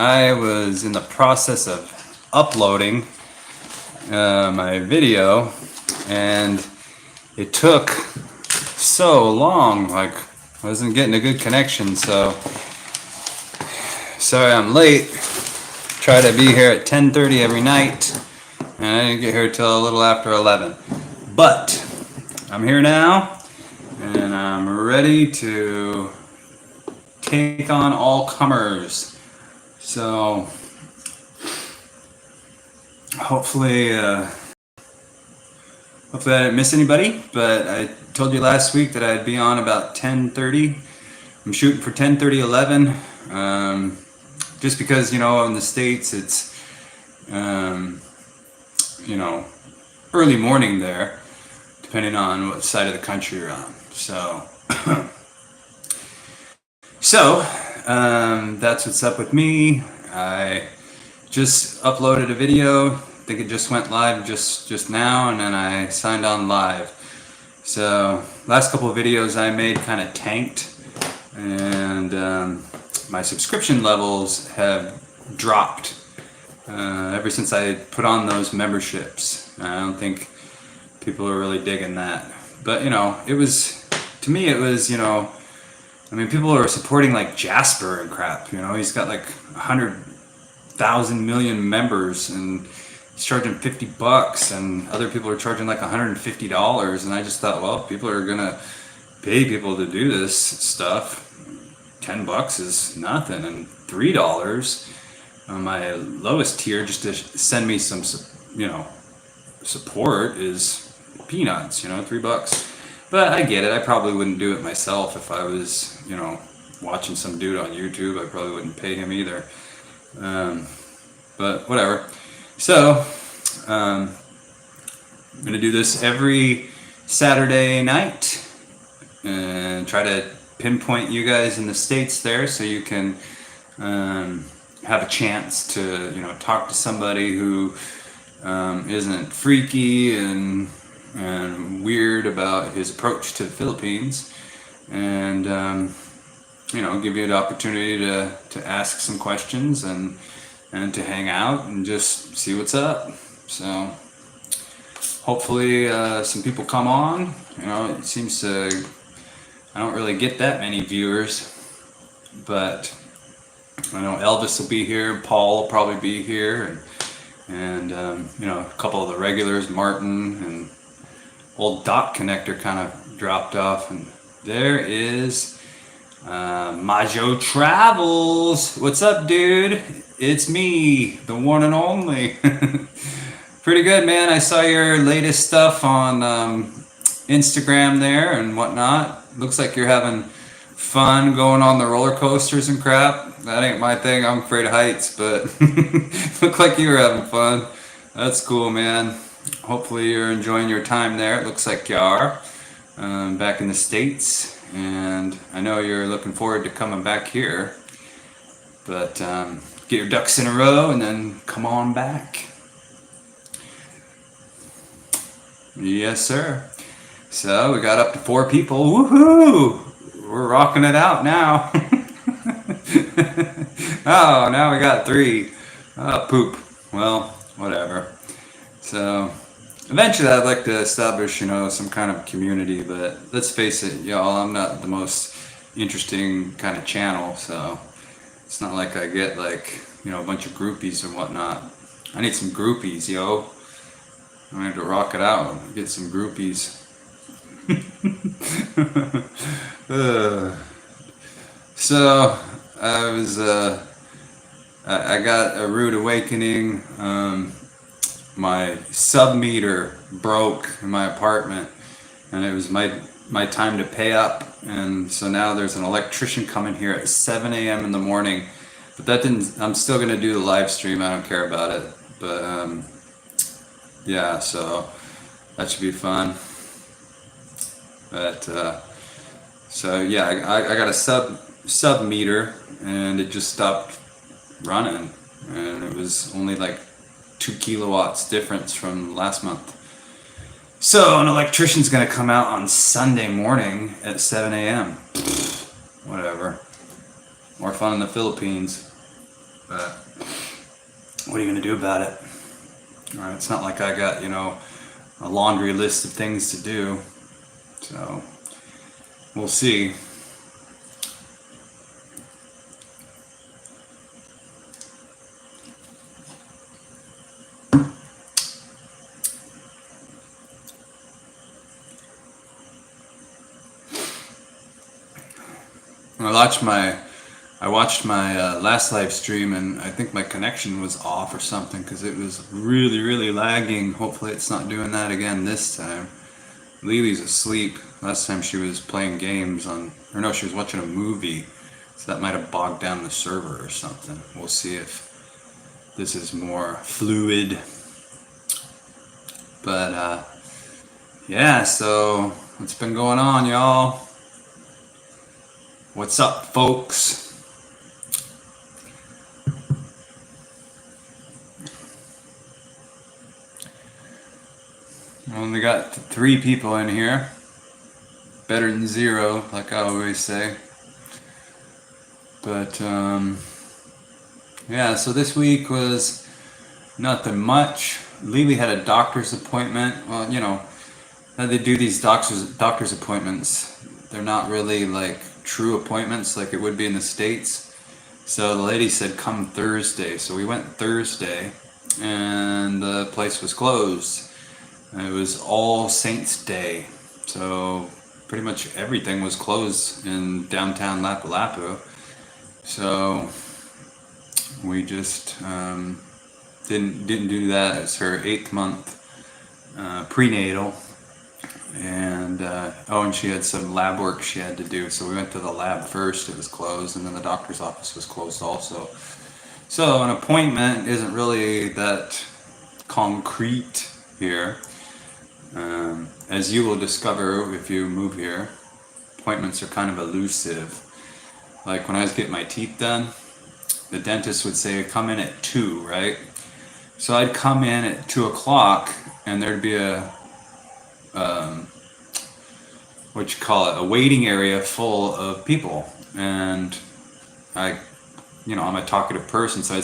I was in the process of uploading my video, and it took so long. Like, I wasn't getting a good connection, so sorry I'm late. Try to be here at 10:30 every night, and I didn't get here till a little after 11. But I'm here now, and I'm ready to take on all comers. So hopefully I didn't miss anybody, but I told you last week that I'd be on about 10:30. I'm shooting for 10:30, 11, just because, in the States it's, early morning there, depending on what side of the country you're on. So, that's what's up with me. I just uploaded a video. I think it just went live just now, and then I signed on live. So last couple of videos I made kind of tanked, and my subscription levels have dropped ever since I put on those memberships. I don't think people are really digging that, but it was, to me it was, people are supporting like Jasper and crap. He's got like 100,000 million members, and he's charging $50, and other people are charging like $150. And I just thought, well, people are gonna pay people to do this stuff. $10 is nothing, and $3 on my lowest tier just to send me some, support is peanuts. $3. But I get it. I probably wouldn't do it myself if I was, watching some dude on YouTube. I probably wouldn't pay him either. But whatever. So, I'm going to do this every Saturday night and try to pinpoint you guys in the States there, so you can have a chance to, talk to somebody who isn't freaky and weird about his approach to the Philippines, and give you the opportunity to ask some questions and to hang out and just see what's up. So hopefully some people come on. It seems to, I don't really get that many viewers, but I know Elvis will be here, Paul will probably be here, and a couple of the regulars, Martin, and old Dot Connector kind of dropped off, and there is Majo Travels. What's up, dude? It's me, the one and only. Pretty good, man. I saw your latest stuff on Instagram there and whatnot. Looks like you're having fun going on the roller coasters and crap. That ain't my thing. I'm afraid of heights, but looked like you were having fun. That's cool, man. Hopefully you're enjoying your time there. It looks like you are, back in the States, and I know you're looking forward to coming back here, but get your ducks in a row and then come on back. Yes, sir. So we got up to 4 people. Woohoo! We're rocking it out now. Oh, now we got 3. Oh, poop. Well, whatever. So eventually I'd like to establish, some kind of community, but let's face it, y'all, I'm not the most interesting kind of channel, so it's not like I get like, a bunch of groupies and whatnot. I need some groupies, yo. I need to rock it out, get some groupies. So I got a rude awakening. My sub meter broke in my apartment, and it was my time to pay up, and so now there's an electrician coming here at 7 a.m. in the morning. But I'm still gonna do the live stream. I don't care about it, but yeah, so that should be fun. But so yeah, I got a sub meter, and it just stopped running, and it was only like 2 kilowatts difference from last month. So an electrician's gonna come out on Sunday morning at 7 a.m. Whatever. More fun in the Philippines. But what are you gonna do about it? It's not like I got, a laundry list of things to do. So we'll see. I watched my last live stream, and I think my connection was off or something because it was really, really lagging. Hopefully it's not doing that again this time. Lily's asleep. Last time she was playing games or no, she was watching a movie. So that might have bogged down the server or something. We'll see if this is more fluid. But yeah, so what's been going on, y'all? What's up, folks? Only got 3 people in here. Better than 0, like I always say. But yeah, so this week was nothing much. Lily had a doctor's appointment. Well, they do these doctor's appointments. They're not really like true appointments like it would be in the States. So the lady said come Thursday. So we went Thursday and the place was closed. It was All Saints Day. So pretty much everything was closed in downtown Lapu-Lapu. So we just didn't do that. It's her 8th month prenatal. And and she had some lab work she had to do, so we went to the lab first. It was closed, and then the doctor's office was closed also. So an appointment isn't really that concrete here. As you will discover if you move here, appointments are kind of elusive. Like when I was getting my teeth done, the dentist would say come in at 2, right? So I'd come in at 2 o'clock and there'd be a a waiting area full of people. And I'm a talkative person, so I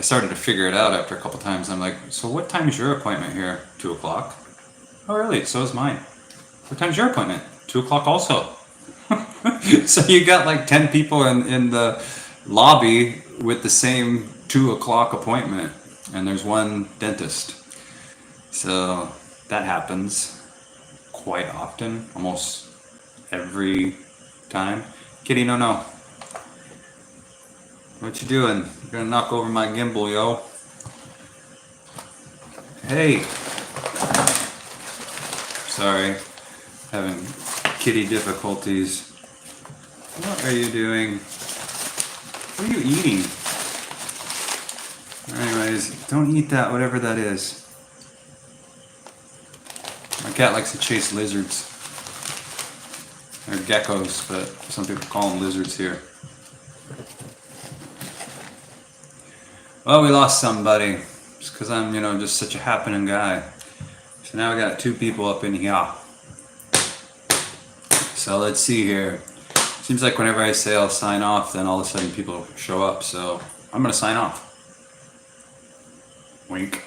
started to figure it out after a couple times. I'm like, so what time is your appointment here? 2 o'clock. Oh, really? So is mine. What time's your appointment? 2 o'clock also. So you got like 10 people in the lobby with the same 2 o'clock appointment, and there's one dentist. So that happens quite often, almost every time. Kitty, no. What you doing? You're gonna knock over my gimbal, yo. Hey. Sorry, having kitty difficulties. What are you doing? What are you eating? Anyways, don't eat that, whatever that is. My cat likes to chase lizards. They're geckos, but some people call them lizards here. Well, we lost somebody. Just because I'm, just such a happening guy. So now we got 2 people up in here. So let's see here. Seems like whenever I say I'll sign off, then all of a sudden people show up. So I'm going to sign off. Wink.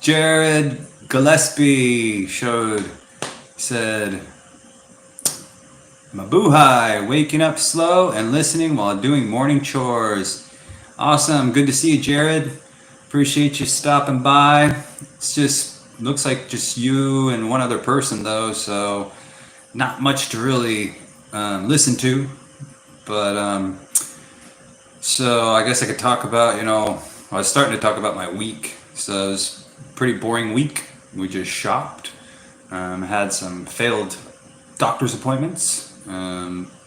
Jared Gillespie said, Mabuhay, waking up slow and listening while doing morning chores. Awesome. Good to see you, Jared. Appreciate you stopping by. It's just looks like just you and one other person though, so not much to really listen to. But so I guess I could talk about, I was starting to talk about my week. So it was a pretty boring week. We just shopped. Had some failed doctor's appointments,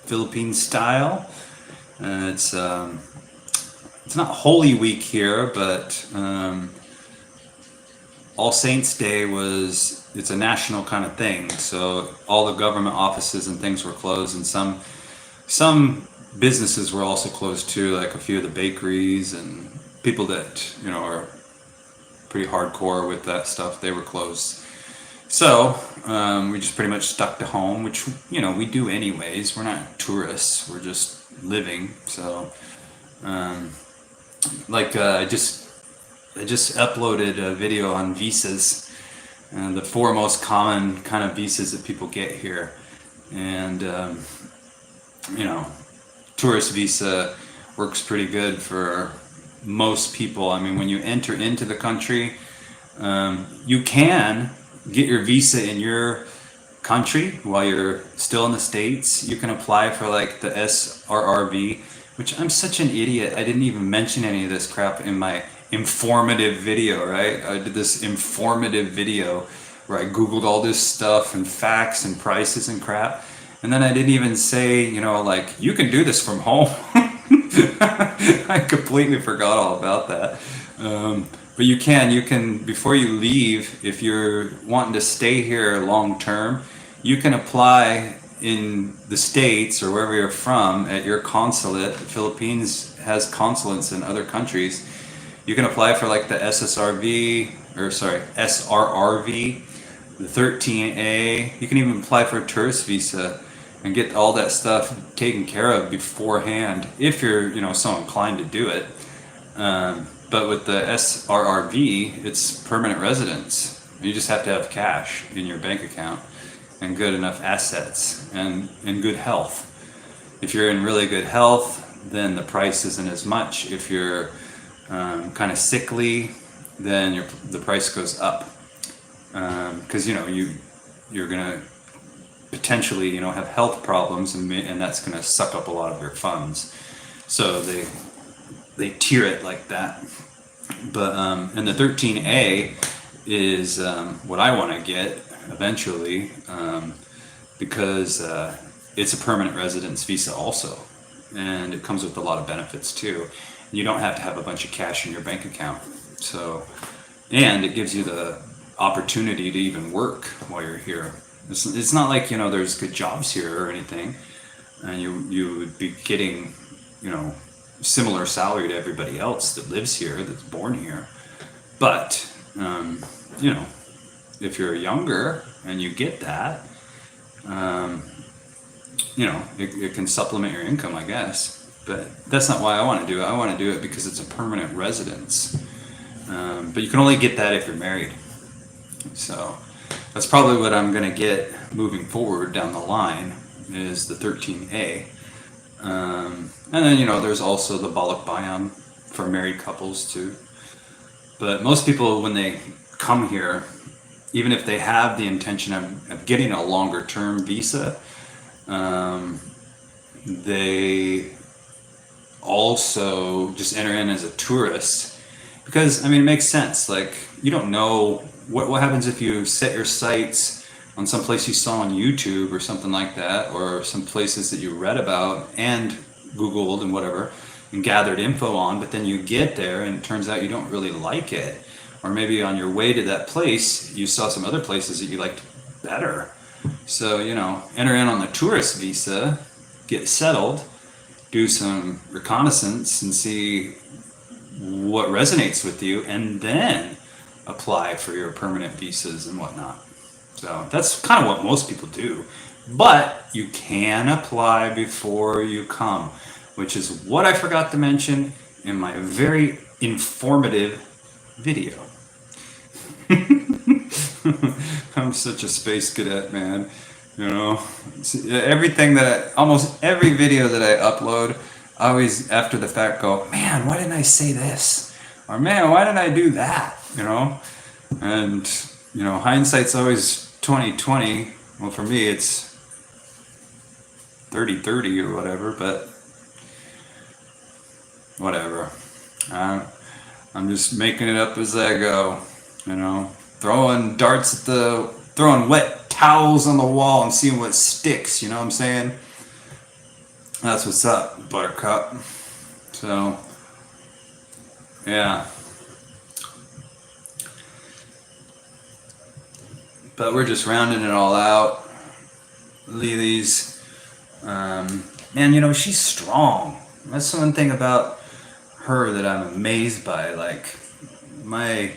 Philippine style. It's not Holy Week here, but All Saints Day it's a national kind of thing. So all the government offices and things were closed, and some businesses were also closed too, like a few of the bakeries and people that, are pretty hardcore with that stuff, they were closed. So we just pretty much stuck to home, which we do anyways. We're not tourists; we're just living. So I just uploaded a video on visas, the four most common kind of visas that people get here, and tourist visa works pretty good for most people. I mean, when you enter into the country, you can get your visa in your country while you're still in the States. You can apply for like the SRRV, which I'm such an idiot. I didn't even mention any of this crap in my informative video, right? I did this informative video where I Googled all this stuff and facts and prices and crap. And then I didn't even say, like, you can do this from home. I completely forgot all about that. But you can, before you leave, if you're wanting to stay here long term, you can apply in the States or wherever you're from at your consulate. The Philippines has consulates in other countries. You can apply for like the SRRV, the 13A. You can even apply for a tourist visa and get all that stuff taken care of beforehand if you're so inclined to do it. But with the SRRV, it's permanent residence. You just have to have cash in your bank account and good enough assets and good health. If you're in really good health, then the price isn't as much. If you're kind of sickly, then the price goes up, because you're gonna potentially have health problems, and that's gonna suck up a lot of your funds. So they tier it like that. But and the 13A is what I want to get eventually, because it's a permanent residence visa also, and it comes with a lot of benefits too. You don't have to have a bunch of cash in your bank account. So, and it gives you the opportunity to even work while you're here. It's not like there's good jobs here or anything, and you would be getting similar salary to everybody else that lives here, that's born here. But if you're younger and you get that, it can supplement your income, I guess. But that's not why I want to do it. I want to do it because it's a permanent residence. But you can only get that if you're married. So that's probably what I'm going to get moving forward down the line, is the 13A. And then, there's also the Balak Bayan for married couples too. But most people, when they come here, even if they have the intention of getting a longer term visa, they also just enter in as a tourist, because it makes sense. Like, you don't know what happens if you set your sights on some place you saw on YouTube or something like that, or some places that you read about and Googled and whatever and gathered info on, but then you get there and it turns out you don't really like it. Or maybe on your way to that place you saw some other places that you liked better. So enter in on the tourist visa, get settled, do some reconnaissance and see what resonates with you, and then apply for your permanent visas and whatnot. So that's kind of what most people do. But you can apply before you come, which is what I forgot to mention in my very informative video. I'm such a space cadet, man. Almost every video that I upload, I always, after the fact, go, man, why didn't I say this? Or, man, why didn't I do that? And, hindsight's always 20/20. Well, for me, it's 30/30 or whatever, but whatever. I'm just making it up as I go, throwing throwing wet towels on the wall and seeing what sticks, you know what I'm saying? That's what's up, Buttercup. So, yeah. But we're just rounding it all out. Lily's, man, she's strong. That's one thing about her that I'm amazed by. Like, my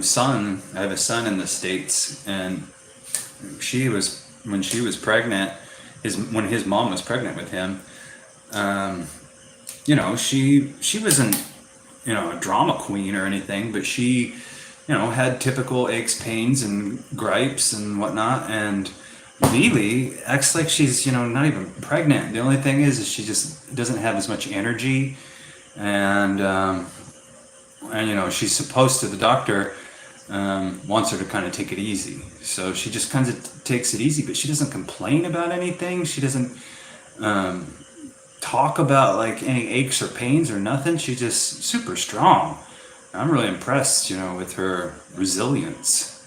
son. I have a son in the States, and when she was pregnant, when his mom was pregnant with him, she wasn't, a drama queen or anything, but she, had typical aches, pains, and gripes and whatnot. And Lily acts like she's, not even pregnant. The only thing is she just doesn't have as much energy, and she's supposed to. The doctor wants her to kind of take it easy, so she just kind of takes it easy. But she doesn't complain about anything. She doesn't talk about like any aches or pains or nothing. She's just super strong. I'm really impressed, with her resilience.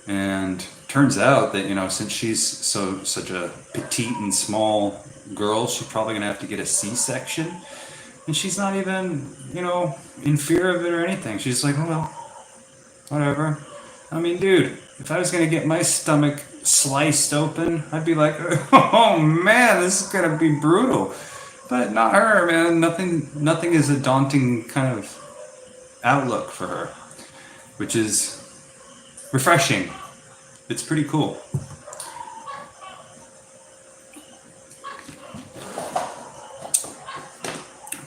And turns out that, since she's such a petite and small girl, she's probably gonna have to get a C-section. And she's not even, in fear of it or anything. She's like, oh well, whatever. I mean, dude, if I was gonna get my stomach sliced open, I'd be like, oh man, this is gonna be brutal. But not her, man. Nothing is a daunting kind of outlook for her, which is refreshing. It's pretty cool.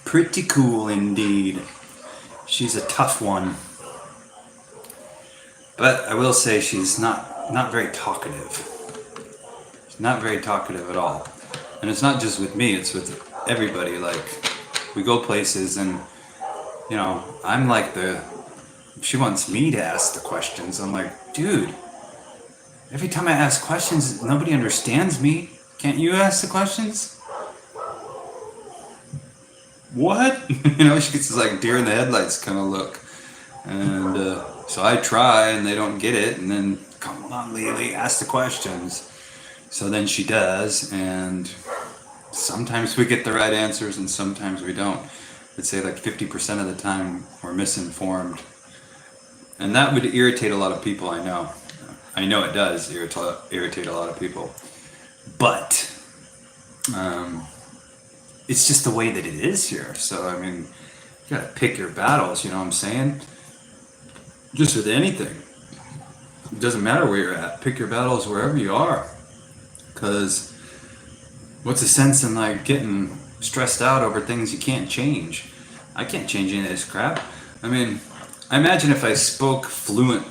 Pretty cool indeed. She's a tough one. But I will say she's not very talkative. She's not very talkative at all. And it's not just with me, it's with everybody. Like, we go places and, I'm like she wants me to ask the questions. I'm like, dude, every time I ask questions, nobody understands me. Can't you ask the questions? What? She gets this like deer in the headlights kind of look. And so I try and they don't get it. And then, come on, Lily, ask the questions. So then she does. And sometimes we get the right answers and sometimes we don't. I'd say like 50% of the time we're misinformed. And that would irritate a lot of people, I know. I know it does irritate a lot of people. But it's just the way that it is here. So, I mean, you gotta pick your battles, you know what I'm saying? Just with anything. It doesn't matter where you're at. Pick your battles wherever you are. Because what's the sense in like getting stressed out over things you can't change? I can't change any of this crap. I mean, I imagine if I spoke fluent,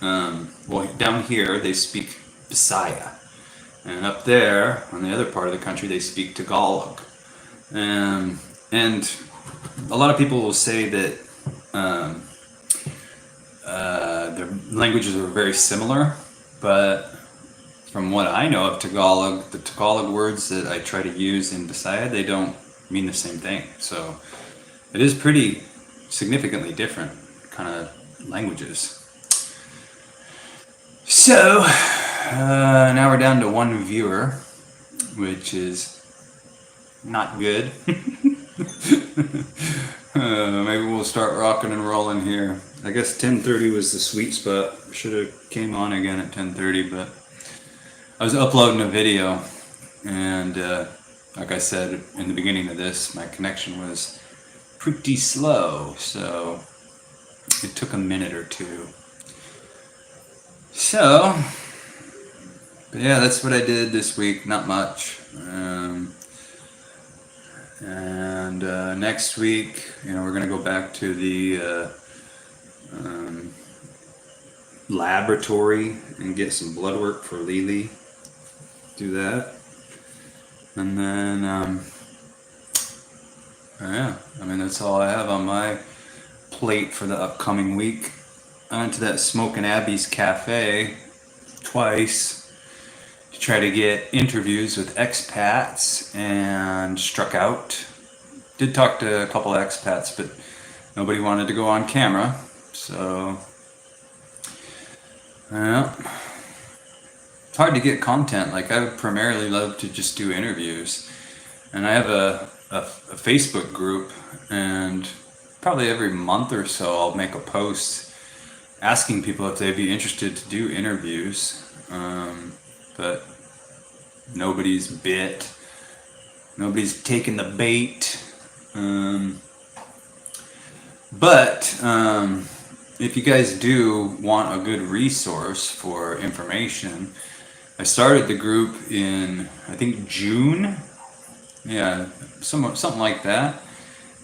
down here they speak Bisaya, and up there on the other part of the country they speak Tagalog, and a lot of people will say that their languages are very similar, but from what I know of Tagalog, the Tagalog words that I try to use in Bisaya, they don't mean the same thing. So it is pretty significantly different kind of languages. So now we're down to one viewer, which is not good. Maybe we'll start rocking and rolling here. I guess 10:30 was the sweet spot. Should have came on again at 10:30, but I was uploading a video, and like I said in the beginning of this, my connection was pretty slow, so it took a minute or two. So, but yeah, that's what I did this week. Not much. And next week, we're gonna go back to the laboratory and get some blood work for Lily. Do that, and then yeah, I mean that's all I have on my plate for the upcoming week. I went to that Smokin' Abby's Cafe twice to try to get interviews with expats and struck out. Did talk to a couple of expats, but nobody wanted to go on camera, so yeah. It's hard to get content. Like, I would primarily love to just do interviews, and I have a Facebook group, and probably every month or so I'll make a post asking people if they'd be interested to do interviews, but nobody's bit. Nobody's taken the bait. But if you guys do want a good resource for information, I started the group in, I think, June. Yeah, something like that.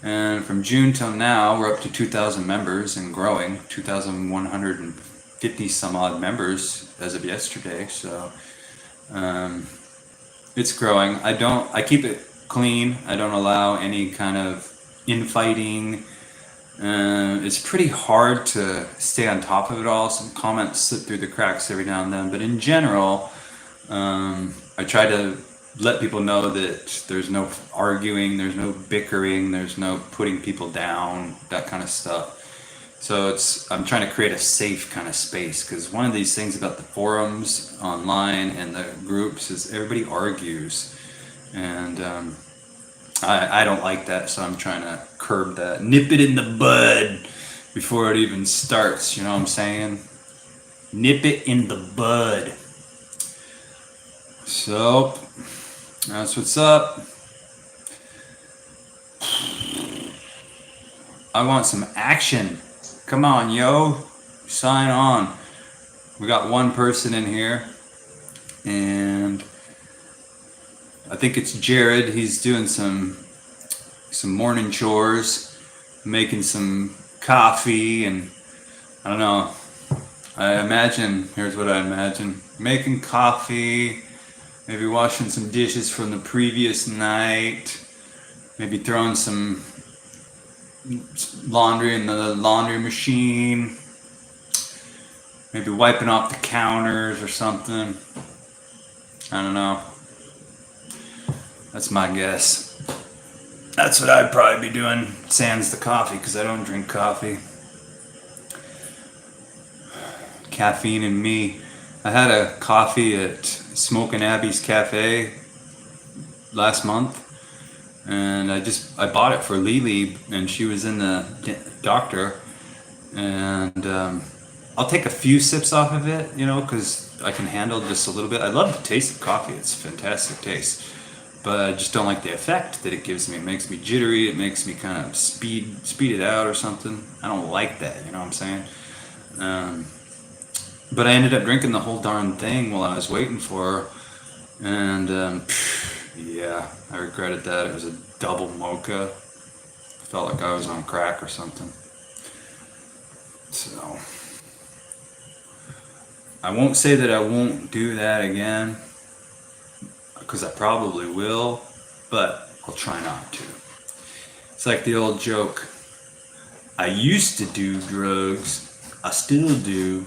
And from June till now, we're up to 2,000 members and growing. 2,150 some odd members as of yesterday. So it's growing. I keep it clean. I don't allow any kind of infighting. It's pretty hard to stay on top of it all. Some comments slip through the cracks every now and then. But in general, I try to let people know that there's no arguing, there's no bickering, there's no putting people down, that kind of stuff. So I'm trying to create a safe kind of space, because one of these things about the forums online and the groups is everybody argues, and I don't like that. So I'm trying to curb that, nip it in the bud before it even starts. You know what I'm saying? Nip it in the bud. So that's what's up. I want some action. Come on, yo. Sign on. We got one person in here, and I think it's Jared. He's doing some morning chores, making some coffee, and I don't know. Here's what I imagine. Making coffee, maybe washing some dishes from the previous night, maybe throwing some laundry in the laundry machine, maybe wiping off the counters or something. I don't know. That's my guess. That's what I'd probably be doing, sans the coffee, because I don't drink coffee. Caffeine in me. I had a coffee at Smokin' Abby's Cafe last month, and I bought it for Lily, and she was in the doctor, and I'll take a few sips off of it, because I can handle just a little bit. I love the taste of coffee. It's a fantastic taste, but I just don't like the effect that it gives me. It makes me jittery. It makes me kind of speed it out or something. I don't like that, you know what I'm saying? But I ended up drinking the whole darn thing while I was waiting for her, and yeah, I regretted that. It was a double mocha. Felt like I was on crack or something. So I won't say that I won't do that again, because I probably will, but I'll try not to. It's like the old joke. I used to do drugs. I still do,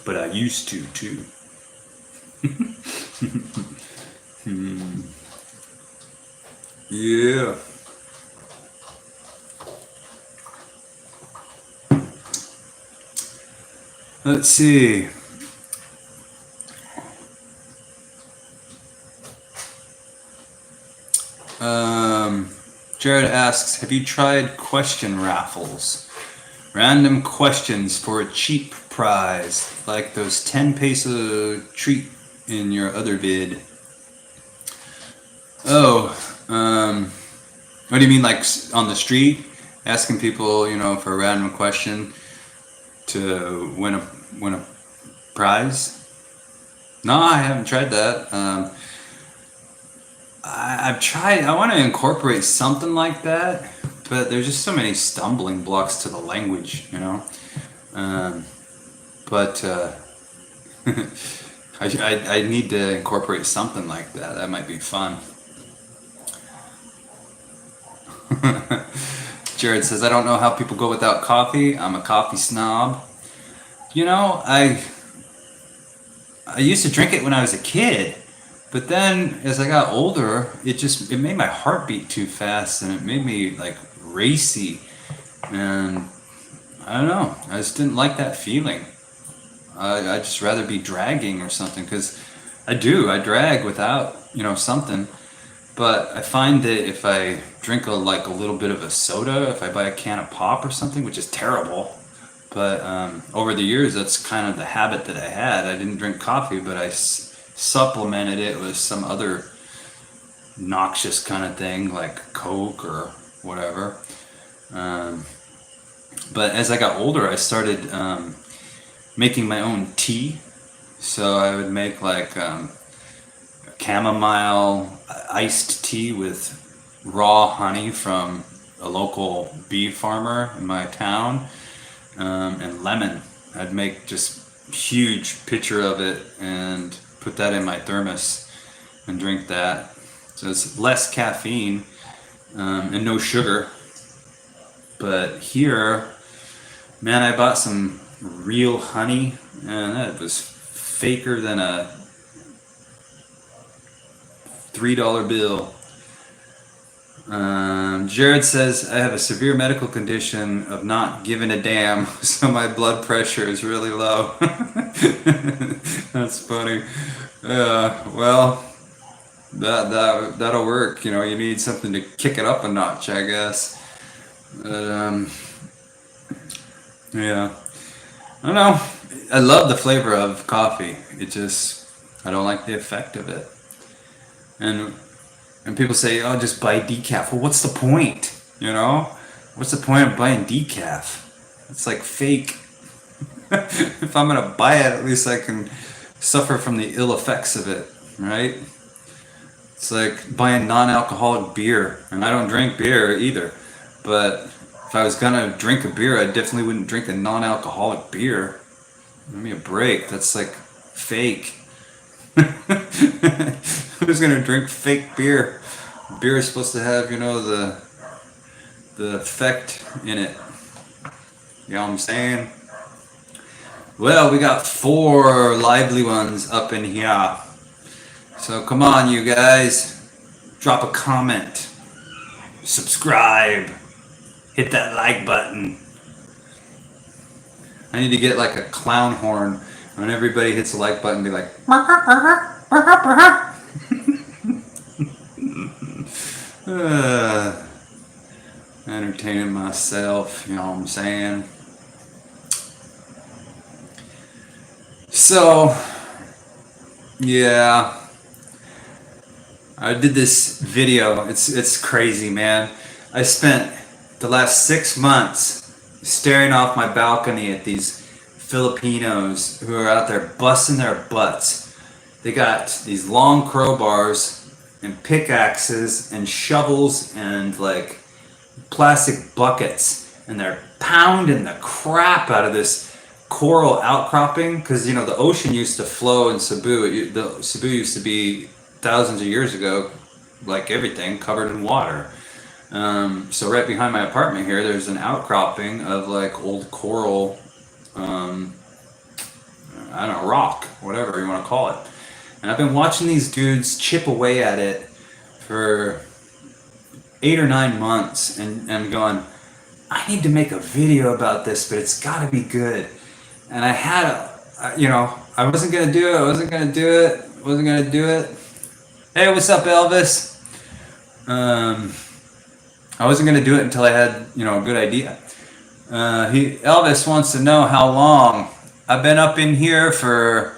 but I used to too. Yeah. Let's see. Jared asks, have you tried question raffles? Random questions for a cheap prize, like those 10 peso treat in your other vid. Oh, what do you mean, like on the street? Asking people, for a random question to win a prize? No, I haven't tried that. I've tried. I want to incorporate something like that, but there's just so many stumbling blocks to the language, But I need to incorporate something like that. That might be fun. Jared says, I don't know how people go without coffee. I'm a coffee snob. I used to drink it when I was a kid. But then, as I got older, it made my heart beat too fast, and it made me like racy, and I don't know. I just didn't like that feeling. I'd just rather be dragging or something, because I drag without something. But I find that if I drink a little bit of a soda, if I buy a can of pop or something, which is terrible, but over the years that's kind of the habit that I had. I didn't drink coffee, but I supplemented it with some other noxious kind of thing like Coke or whatever. But as I got older, I started making my own tea. So I would make like chamomile iced tea with raw honey from a local bee farmer in my town, and lemon. I'd make just huge pitcher of it and put that in my thermos and drink that. So it's less caffeine and no sugar. But here, man, I bought some real honey, and that was faker than a $3 bill. Jared says, I have a severe medical condition of not giving a damn, so my blood pressure is really low. That's funny. Well, that'll work. You know, you need something to kick it up a notch, I guess. Yeah. I don't know. I love the flavor of coffee. I don't like the effect of it. And people say, oh, just buy decaf. Well, what's the point? You know? What's the point of buying decaf? It's like fake. If I'm gonna buy it, at least I can suffer from the ill effects of it, right? It's like buying non-alcoholic beer. And I don't drink beer either. But if I was gonna drink a beer, I definitely wouldn't drink a non-alcoholic beer. Give me a break. That's like fake. Who's gonna drink fake beer? Beer is supposed to have, you know, the effect in it. You know what I'm saying? Well, we got 4 lively ones up in here. So come on, you guys. Drop a comment. Subscribe. Hit that like button. I need to get like a clown horn. When everybody hits the like button, be like, entertaining myself, you know what I'm saying? So, yeah, I did this video. It's crazy, man. I spent the last 6 months staring off my balcony at these Filipinos who are out there busting their butts. They got these long crowbars and pickaxes and shovels and like plastic buckets, and they're pounding the crap out of this coral outcropping, because you know the ocean used to flow in Cebu. Cebu used to be thousands of years ago, like everything, covered in water. So right behind my apartment here, there's an outcropping of like old coral, I don't know, rock, whatever you want to call it. And I've been watching these dudes chip away at it for 8 or 9 months, and I'm going, I need to make a video about this, but it's got to be good. And I had I wasn't going to do it. Hey, what's up, Elvis? I wasn't going to do it until I had, a good idea. Elvis wants to know how long. I've been up in here for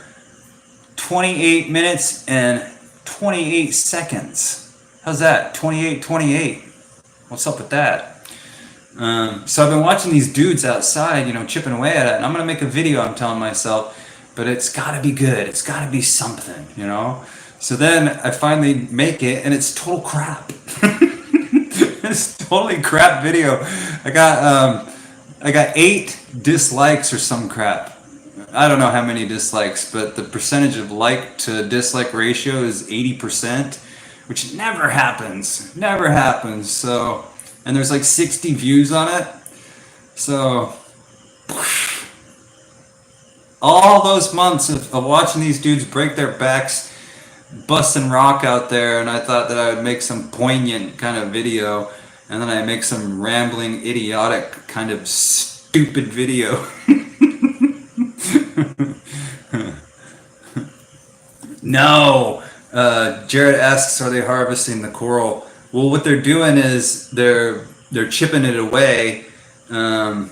28 minutes and 28 seconds. How's that? 28. What's up with that? So I've been watching these dudes outside, chipping away at it, and I'm going to make a video, I'm telling myself, but it's got to be good. It's got to be something, So then I finally make it, and it's total crap. It's totally crap video. I got 8 dislikes or some crap. I don't know how many dislikes, but the percentage of like to dislike ratio is 80%, which never happens. So, and there's like 60 views on it. So, all those months of watching these dudes break their backs, busting rock out there, and I thought that I would make some poignant kind of video, and then I make some rambling, idiotic kind of stupid video. No. Jared asks, are they harvesting the coral? Well, what they're doing is they're chipping it away and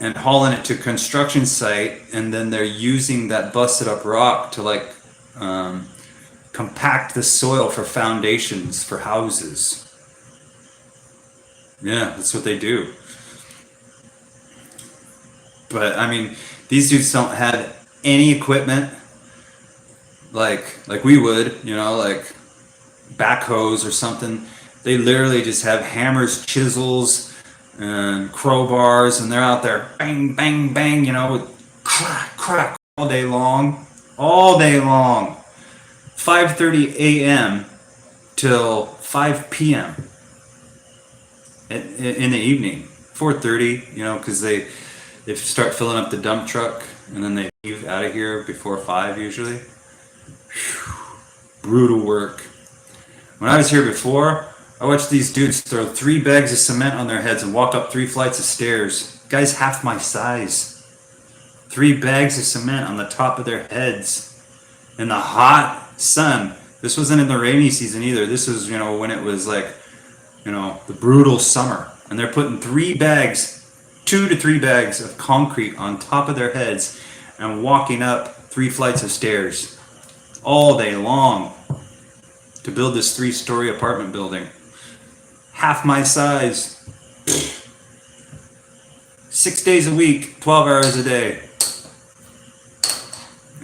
hauling it to a construction site, and then they're using that busted up rock to compact the soil for foundations for houses. Yeah, that's what they do. But I mean, these dudes don't have any equipment like we would, you know, like backhoes or something. They literally just have hammers, chisels, and crowbars, and they're out there bang, bang, bang, you know, with crack, crack all day long. All day long. 5:30 a.m. till 5 p.m. In the evening. 4:30, you know, because they start filling up the dump truck, and then they leave out of here before 5 usually. Whew. Brutal work. When I was here before, I watched these dudes throw 3 bags of cement on their heads and walk up 3 flights of stairs. Guys half my size. 3 bags of cement on the top of their heads in the hot sun. This wasn't in the rainy season either. This was, you know, when it was like, you know, the brutal summer. And they're putting 3 bags, 2 to 3 bags of concrete on top of their heads and walking up 3 flights of stairs all day long to build this 3-story apartment building. Half my size. 6 days a week, 12 hours a day.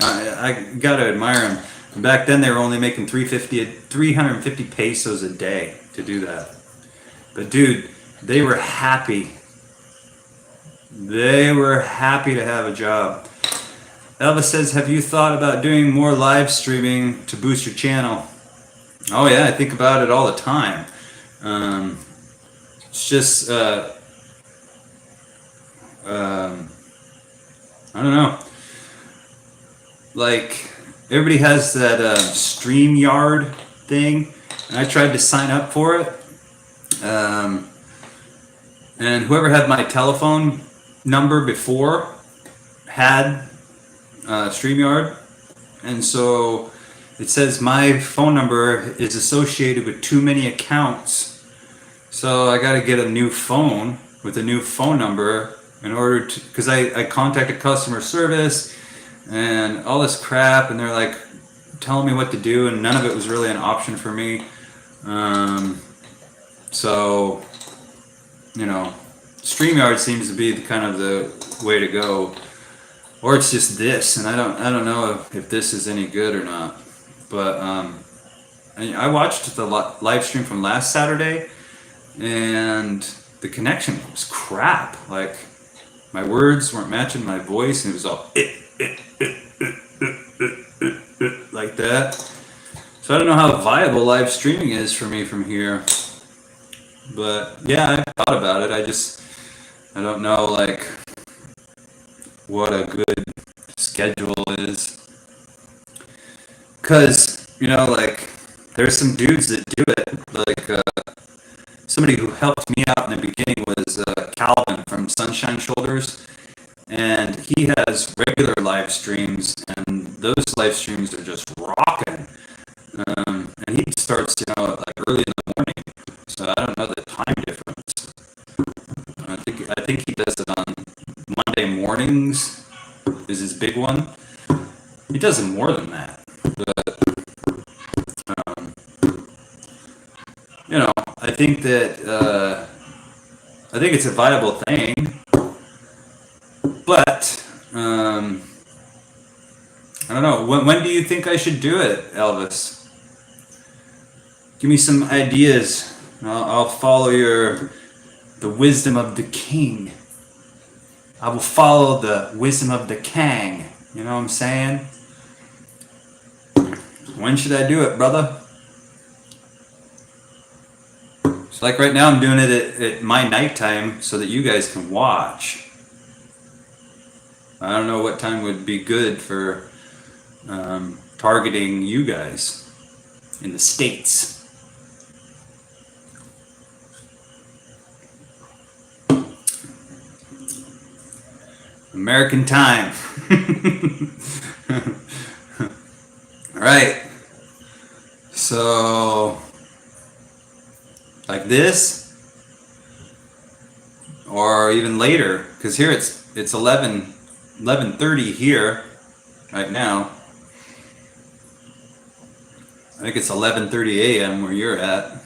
I gotta admire them. Back then they were only making 350 pesos a day to do that. But dude, they were happy. They were happy to have a job. Elvis says, have you thought about doing more live streaming to boost your channel? Oh yeah, I think about it all the time. It's just, I don't know. Like, everybody has that StreamYard thing, and I tried to sign up for it. And whoever had my telephone number before had StreamYard, and so it says my phone number is associated with too many accounts. So I got to get a new phone with a new phone number in order to, because I contacted customer service and all this crap, and they're like telling me what to do, and none of it was really an option for me. So, you know, StreamYard seems to be the kind of the way to go, or it's just this, and I don't know if this is any good or not. But I watched the live stream from last Saturday, and the connection was crap. Like, my words weren't matching my voice, and it was all like that. So I don't know how viable live streaming is for me from here. But yeah, I thought about it. I don't know, like, what a good schedule is. Because, you know, like, there's some dudes that do it. Like, somebody who helped me out in the beginning was Calvin from Sunshine Shoulders. And he has regular live streams, and those live streams are just rocking. And he starts, you know, like early in the morning. So I don't know the time difference. I think he does it on Monday mornings is his big one. He does it more than that. But, you know, I think that I think it's a viable thing. But I don't know. When do you think I should do it, Elvis? Give me some ideas. I'll follow the wisdom of the king. I will follow the wisdom of the Kang. You know what I'm saying? When should I do it, brother? It's like right now I'm doing it at my nighttime so that you guys can watch. I don't know what time would be good for targeting you guys in the States. American time. All right. So, like this, or even later, because here it's 11:30 here right now. I think it's 11:30 a.m. where you're at.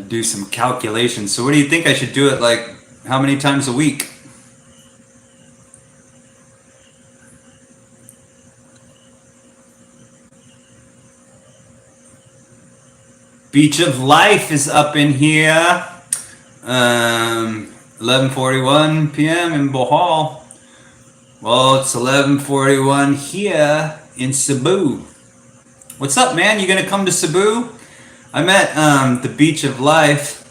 do some calculations. So what do you think I should do it like how many times a week? Beach of Life is up in here. 11:41 p.m. in Bohol. Well, it's 11:41 here in Cebu. What's up, man? You gonna come to Cebu? I'm at the Beach of Life.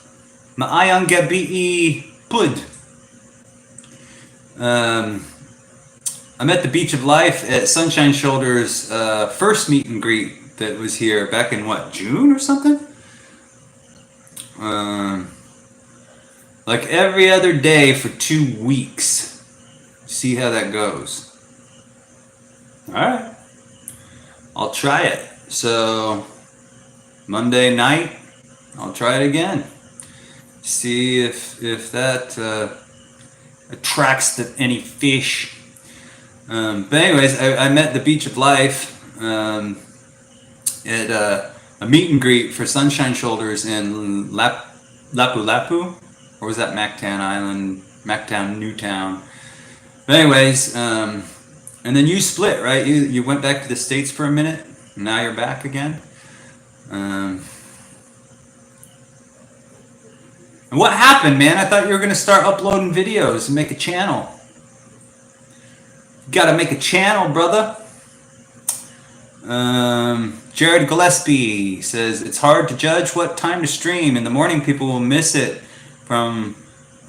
Maayong gabi pud. I'm at the Beach of Life at Sunshine Shoulders' first meet and greet that was here back in what, June or something? Like every other day for 2 weeks. See how that goes. Alright. I'll try it. So, Monday night, I'll try it again. See if that attracts any fish. But anyways, I met the Beach of Life at a meet and greet for Sunshine Shoulders in Lapu-Lapu, or was that Mactan Island, Mactan Newtown? But anyways, and then you split, right? You went back to the States for a minute, and now you're back again. And what happened, man? I thought you were gonna start uploading videos and make a channel. You gotta make a channel, brother. Jared Gillespie says it's hard to judge what time to stream. In the morning, people will miss it from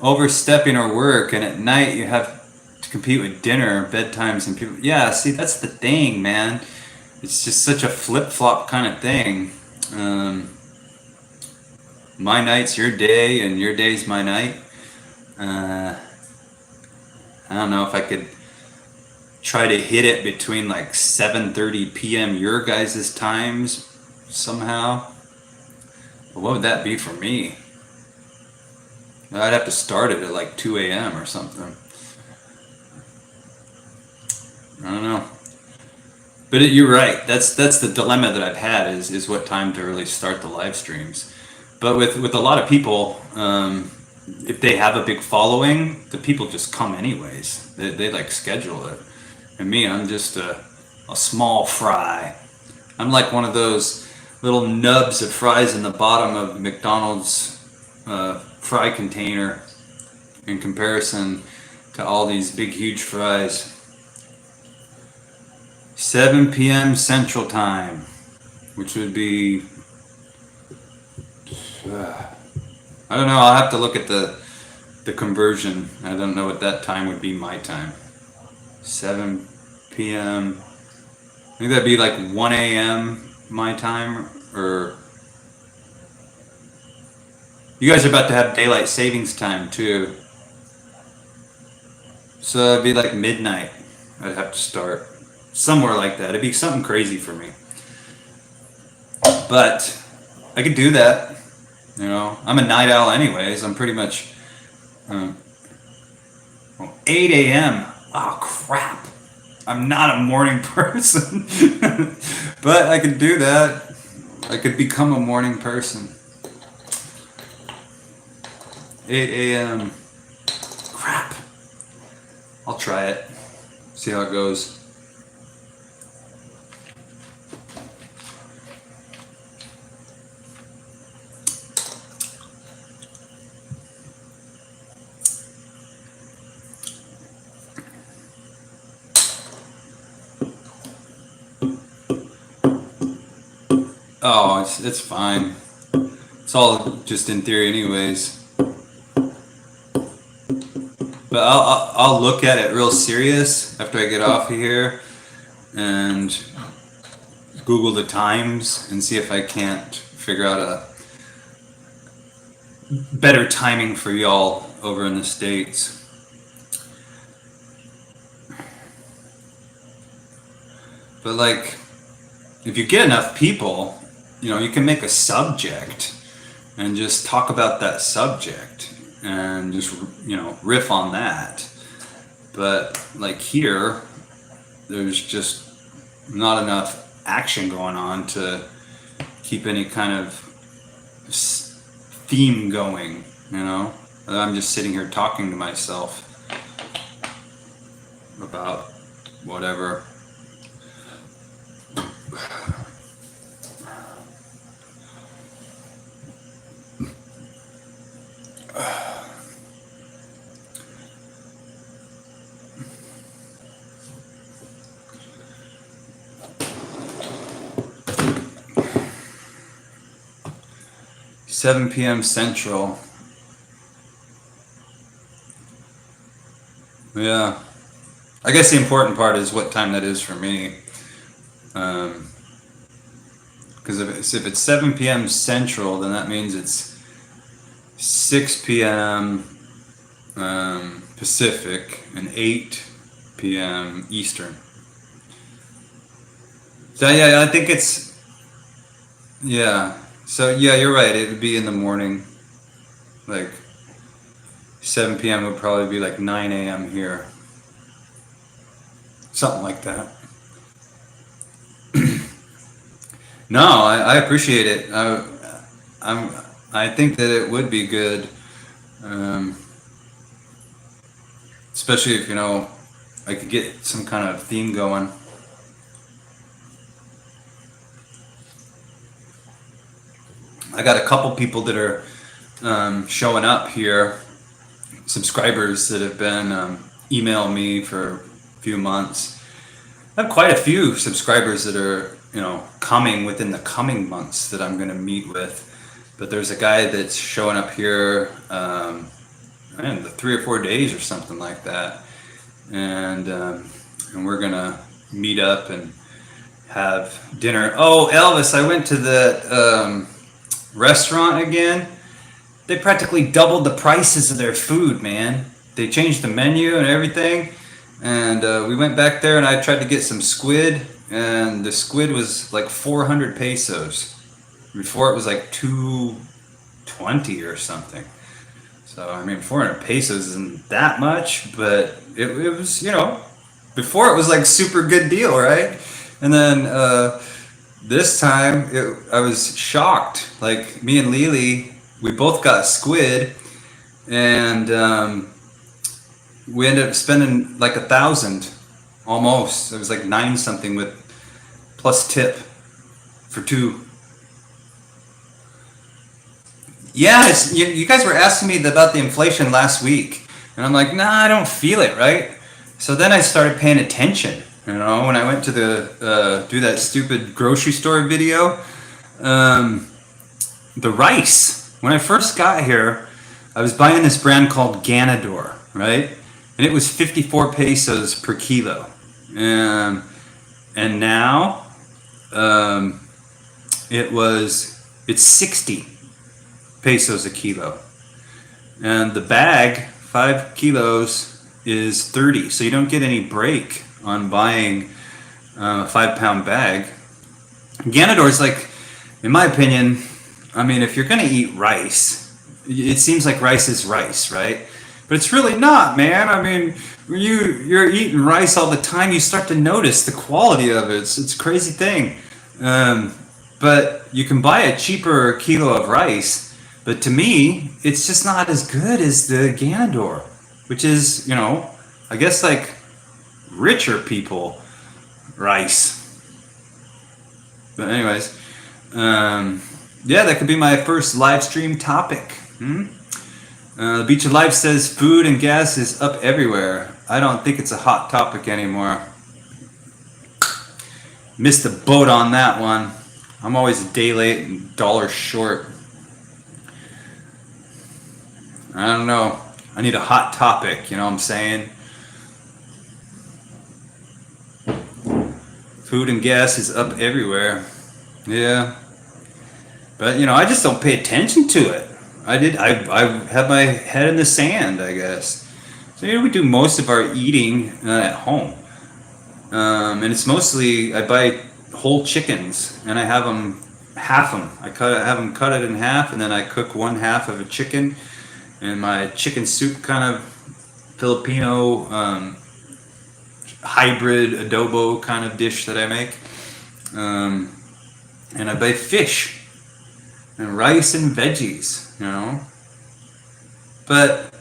overstepping or work, and at night you have to compete with dinner, bedtimes, and people. Yeah, see, that's the thing, man. It's just such a flip-flop kind of thing. My night's your day, and your day's my night. I don't know if I could try to hit it between like 7:30 p.m. your guys' times somehow. But what would that be for me? I'd have to start it at like 2 a.m. or something. I don't know. But you're right. That's the dilemma that I've had is what time to really start the live streams. But with a lot of people, if they have a big following, the people just come anyways. They like schedule it. And me, I'm just a small fry. I'm like one of those little nubs of fries in the bottom of McDonald's fry container in comparison to all these big, huge fries. 7 p.m. Central Time, which would be, I don't know, I'll have to look at the conversion. I don't know what that time would be my time. 7 p.m. I think that'd be like 1 a.m. my time, or you guys are about to have daylight savings time too. So it'd be like midnight. I'd have to start somewhere like that. It'd be something crazy for me. But I could do that. You know, I'm a night owl anyways. I'm pretty much 8 a.m. Oh crap. I'm not a morning person. But I could do that. I could become a morning person. 8 a.m. Crap. I'll try it. See how it goes. Oh, it's fine. It's all just in theory anyways. But I'll look at it real serious after I get off of here and Google the times and see if I can't figure out a better timing for y'all over in the States. But like, if you get enough people, you know, you can make a subject and just talk about that subject and just, you know, riff on that. But like here, there's just not enough action going on to keep any kind of theme going, you know. I'm just sitting here talking to myself about whatever. Seven p.m. Central. Yeah. I guess the important part is what time that is for me. Because if it's 7 p.m. Central, then that means it's 6 p.m. Pacific and 8 p.m. Eastern. So yeah, I think it's, yeah. So yeah, you're right. It would be in the morning. Like 7 p.m. would probably be like 9 a.m. here. Something like that. No, I appreciate it. I think that it would be good, especially if, you know, I could get some kind of theme going. I got a couple people that are showing up here, subscribers that have been emailing me for a few months. I have quite a few subscribers that are, you know, coming within the coming months that I'm going to meet with. But there's a guy that's showing up here in the 3 or 4 days or something like that, and we're gonna meet up and have dinner. Oh, Elvis, I went to the restaurant again. They practically doubled the prices of their food, man. They changed the menu and everything, and we went back there and I tried to get some squid, and the squid was like 400 pesos. Before it was like 220 or something. So I mean, 400 pesos isn't that much, but it was, you know, before it was like super good deal, right? And then this time I was shocked. Like me and Lily, we both got squid, and we ended up spending like 1,000 almost. It was like 9 something with plus tip for 2. Yeah, you guys were asking me about the inflation last week, and I'm like, nah, I don't feel it, right? So then I started paying attention, you know, when I went to the do that stupid grocery store video. The rice, when I first got here, I was buying this brand called Ganador, right? And it was 54 pesos per kilo. And now it's 60 pesos a kilo, and the bag 5 kilos is 30, so you don't get any break on buying a 5-pound bag. Ganador is like, in my opinion, I mean, if you're gonna eat rice, it seems like rice is rice, right? But it's really not, man. I mean, when you're eating rice all the time, you start to notice the quality of it. It's a crazy thing. But you can buy a cheaper kilo of rice. But to me, it's just not as good as the Ganador, which is, you know, I guess like richer people rice. But anyways, yeah, that could be my first live stream topic. The Beach of Life says food and gas is up everywhere. I don't think it's a hot topic anymore. Missed the boat on that one. I'm always a day late and $1 short. I don't know. I need a hot topic, you know what I'm saying? Food and gas is up everywhere. Yeah. But, you know, I just don't pay attention to it. I have my head in the sand, I guess. So, you know, we do most of our eating at home. And it's mostly, I buy whole chickens, and I have them, half them. I have them cut it in half, and then I cook one half of a chicken. And my chicken soup kind of Filipino hybrid adobo kind of dish that I make. And I buy fish. and rice and veggies, you know. But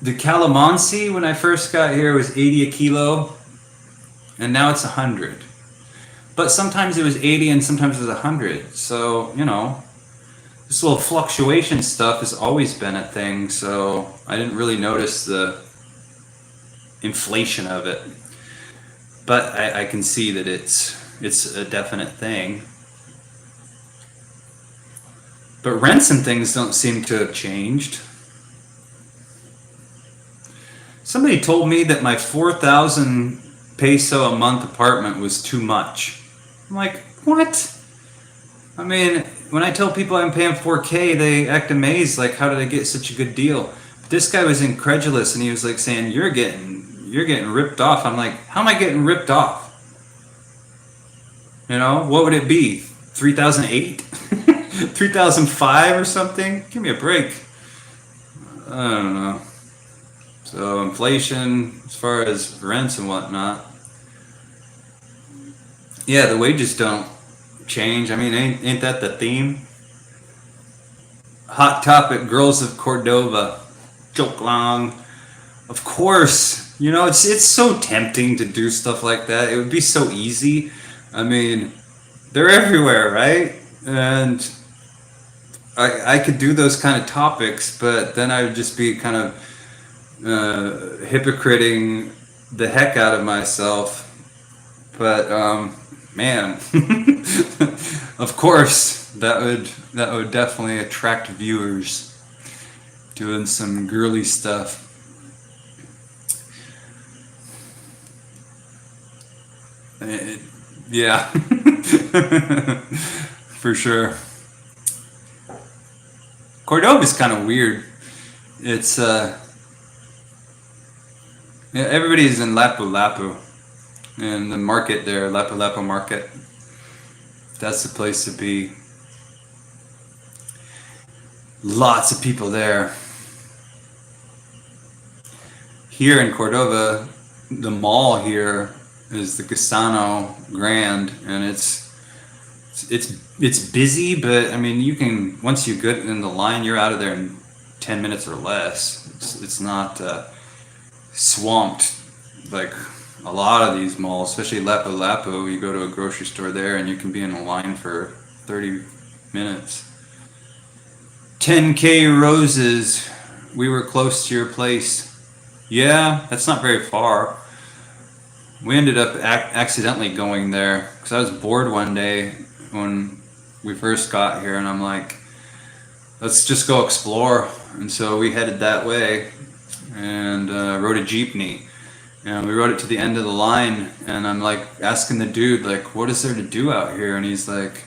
the calamansi when I first got here was 80 a kilo, and now it's 100. But sometimes it was 80 and sometimes it was 100. So, you know, this little fluctuation stuff has always been a thing, so I didn't really notice the inflation of it. But I can see that it's a definite thing. But rents and things don't seem to have changed. Somebody told me that my 4,000 peso a month apartment was too much. I'm like, what? I mean, when I tell people I'm paying 4K, they act amazed, like, how did I get such a good deal? But this guy was incredulous, and he was like saying, you're getting ripped off. I'm like, how am I getting ripped off? You know, what would it be? 3,008? 3,005 or something? Give me a break. I don't know. So inflation, as far as rents and whatnot, yeah, the wages don't change. I mean, ain't that the theme? Hot topic: girls of Cordova. Joke long. Of course, you know it's so tempting to do stuff like that. It would be so easy. I mean, they're everywhere, right? And I could do those kind of topics, but then I would just be kind of hypocriting the heck out of myself. But man, of course that would definitely attract viewers doing some girly stuff. Yeah, for sure. Cordova is kind of weird. It's yeah, everybody's in Lapu Lapu, and the market there, Lapu Lapu Market. That's the place to be. Lots of people there. Here in Cordova, the mall here is the Casano Grand, and it's busy, but I mean, you can, once you get in the line, you're out of there in 10 minutes or less. It's not swamped like a lot of these malls, especially Lapu Lapu. You go to a grocery store there and you can be in a line for 30 minutes. 10K Roses, we were close to your place. Yeah, that's not very far. We ended up accidentally going there because I was bored one day when we first got here, and I'm like, let's just go explore. And so we headed that way and rode a jeepney, and we rode it to the end of the line, and I'm like asking the dude, like, what is there to do out here? And he's like,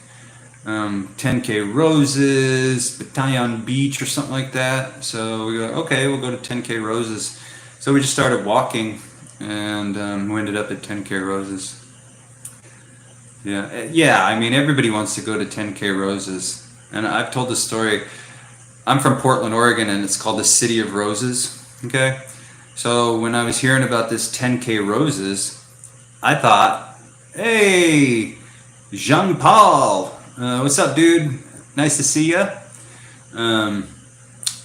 10K Roses, Battalion Beach or something like that. So we go, okay, we'll go to 10K Roses. So we just started walking, and we ended up at 10K Roses. Yeah, I mean, everybody wants to go to 10K Roses. And I've told the story. I'm from Portland, Oregon, and it's called the City of Roses. Okay? So when I was hearing about this 10K Roses, I thought, hey, Jean Paul, what's up, dude? Nice to see ya.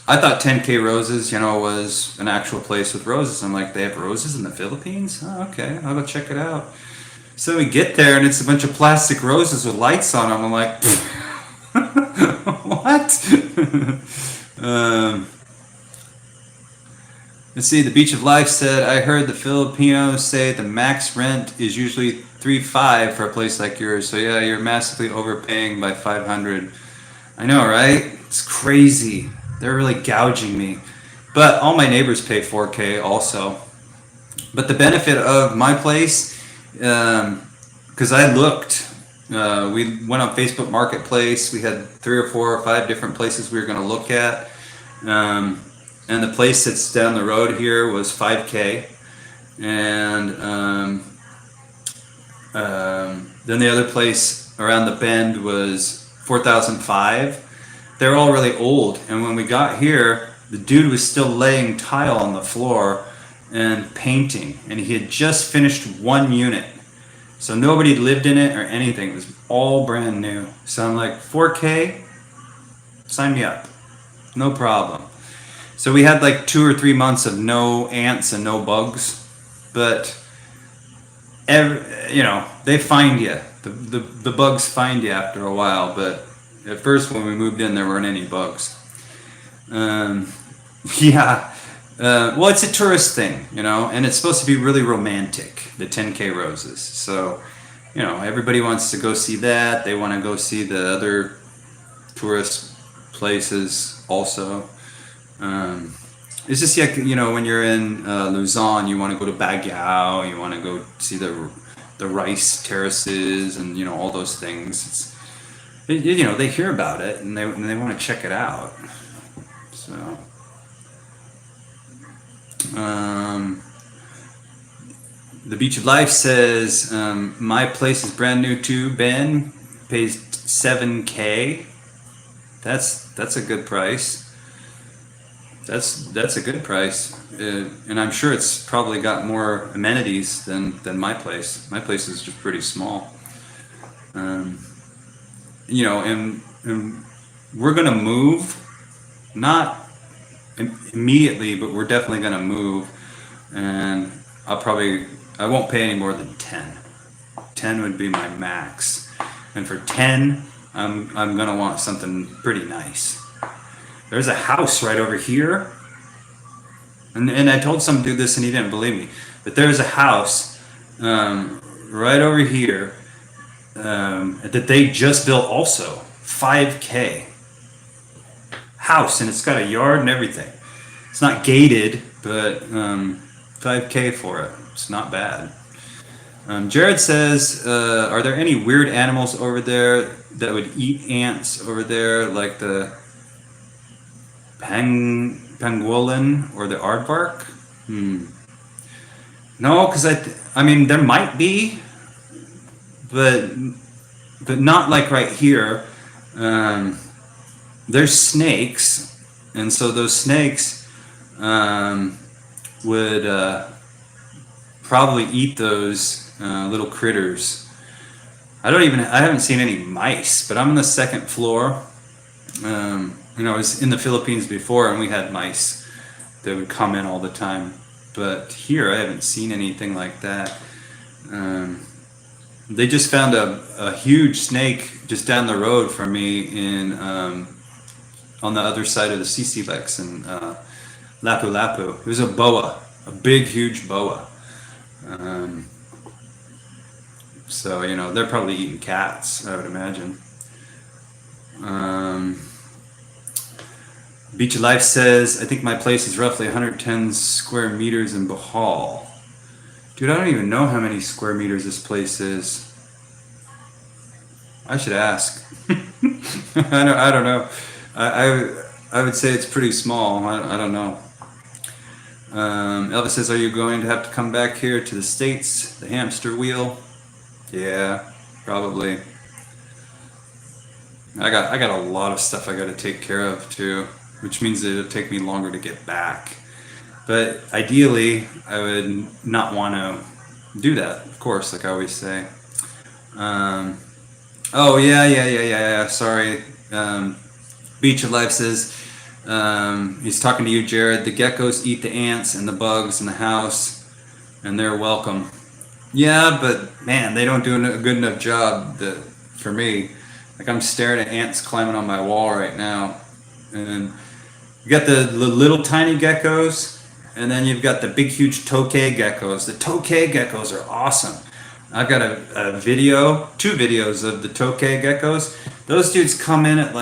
I thought 10K Roses, was an actual place with roses. I'm like, they have roses in the Philippines? Oh, okay, I'll go check it out. So we get there, and it's a bunch of plastic roses with lights on them. I'm like, what? Let's see, the Beach of Life said, I heard the Filipinos say the max rent is usually 3.5 for a place like yours. So yeah, you're massively overpaying by 500. I know, right? It's crazy. They're really gouging me. But all my neighbors pay 4K also. But the benefit of my place, because I looked, we went on Facebook Marketplace. We had 3 or 4 or 5 different places we were going to look at. And the place that's down the road here was 5K. And then the other place around the bend was 4,005. They're all really old. And when we got here, the dude was still laying tile on the floor and painting. And he had just finished one unit. So nobody lived in it or anything. It was all brand new. So I'm like, 4K? Sign me up. No problem. So we had like 2 or 3 months of no ants and no bugs. But, they find you. The bugs find you after a while. But at first when we moved in, there weren't any bugs. Yeah. Well, it's a tourist thing, and it's supposed to be really romantic, the 10K roses. So, everybody wants to go see that. They want to go see the other tourist places also. It's just like, when you're in Luzon, you want to go to Baguio, you want to go see the rice terraces and, all those things. They hear about it and they want to check it out. So... The Beach of Life says, my place is brand new too. Ben pays $7K. That's a good price. That's a good price, and I'm sure it's probably got more amenities than my place. My place is just pretty small. And we're gonna move, not immediately, but we're definitely gonna move, and I won't pay any more than 10. 10 would be my max, and for 10, I'm gonna want something pretty nice. There's a house right over here, and I told some dude this and he didn't believe me, but there's a house right over here that they just built also, 5K house, and it's got a yard and everything. It's not gated, but 5K for it. It's not bad. Jared says, are there any weird animals over there that would eat ants over there, like the pangolin or the aardvark? No, because I mean there might be, but not like right here. There's snakes, and so those snakes would probably eat those little critters. I haven't seen any mice, but I'm on the second floor. I was in the Philippines before, and we had mice that would come in all the time. But here, I haven't seen anything like that. They just found a huge snake just down the road from me on the other side of the CC-Lex in Lapu-Lapu. It was a boa, a big, huge boa. So, they're probably eating cats, I would imagine. Beach of Life says, I think my place is roughly 110 square meters in Bohol. Dude, I don't even know how many square meters this place is. I should ask. I don't know. I would say it's pretty small. I don't know. Elvis says, are you going to have to come back here to the States? The hamster wheel? Yeah, probably. I got a lot of stuff I got to take care of too, which means that it'll take me longer to get back. But ideally, I would not want to do that, of course, like I always say. Oh, yeah. Sorry. Beach of Life says, he's talking to you, Jared. The geckos eat the ants and the bugs in the house, and they're welcome. Yeah, but man, they don't do a good enough job for me. Like, I'm staring at ants climbing on my wall right now. And you got the little tiny geckos, and then you've got the big, huge tokay geckos. The tokay geckos are awesome. I've got two videos of the tokay geckos. Those dudes come in at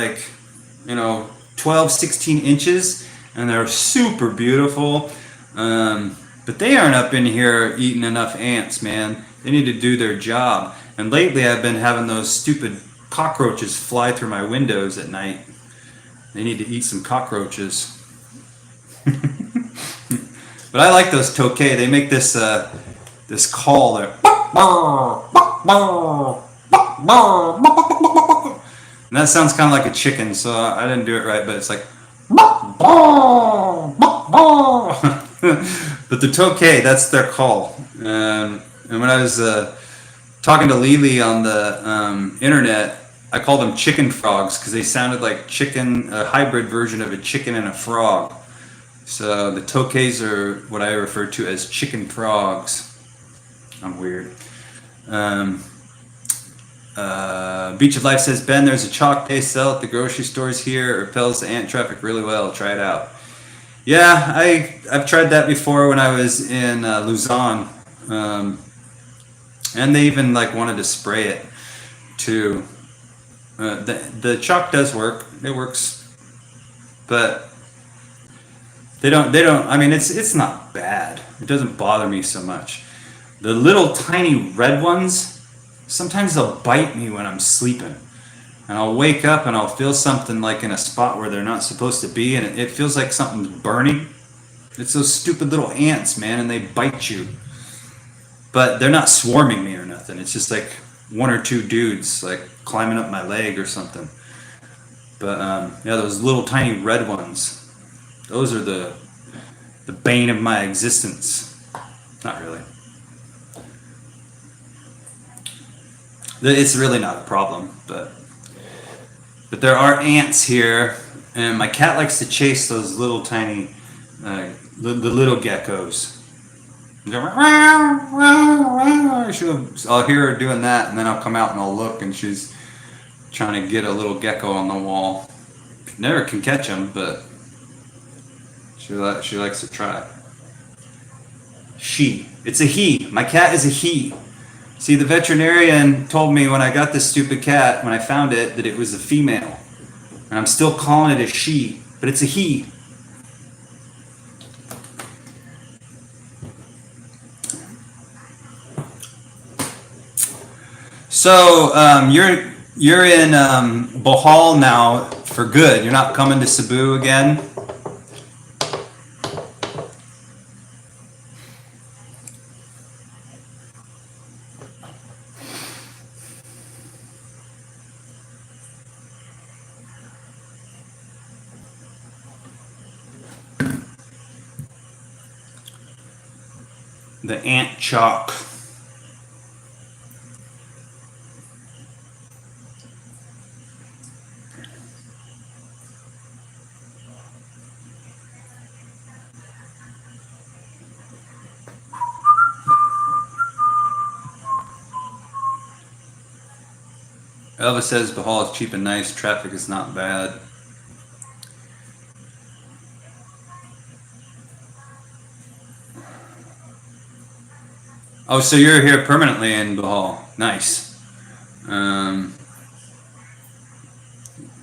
12, 16 inches, and they're super beautiful. But they aren't up in here eating enough ants, man. They need to do their job. And lately I've been having those stupid cockroaches fly through my windows at night. They need to eat some cockroaches. But I like those tokay. They make this call there. And that sounds kind of like a chicken, so I didn't do it right, but it's like. But the tokay, that's their call. And when I was talking to Lily on the internet, I called them chicken frogs because they sounded like chicken, a hybrid version of a chicken and a frog. So the toques are what I refer to as chicken frogs. I'm weird. Um, Beach of Life says, Ben, there's a chalk they sell at the grocery stores here. It repels the ant traffic really well. Try it out. Yeah, I've tried that before when I was in Luzon. And they even like wanted to spray it too. The chalk does work. It works. But they don't, I mean, it's not bad. It doesn't bother me so much. The little tiny red ones, sometimes they'll bite me when I'm sleeping. And I'll wake up and I'll feel something like in a spot where they're not supposed to be, and it feels like something's burning. It's those stupid little ants, man, and they bite you. But they're not swarming me or nothing. It's just like one or two dudes like climbing up my leg or something. But yeah, those little tiny red ones, those are the bane of my existence. Not really. It's really not a problem, but there are ants here, and my cat likes to chase those little tiny, the little geckos. I'll hear her doing that, and then I'll come out and I'll look, and she's trying to get a little gecko on the wall. Never can catch him, but she likes to try. It's a he. My cat is a he. See, the veterinarian told me when I got this stupid cat, when I found it, that it was a female. And I'm still calling it a she, but it's a he. So you're in Bohol now for good. You're not coming to Cebu again. The ant chalk. Elvis says Bohol is cheap and nice. Traffic is not bad. Oh, so you're here permanently in Bohol. Nice.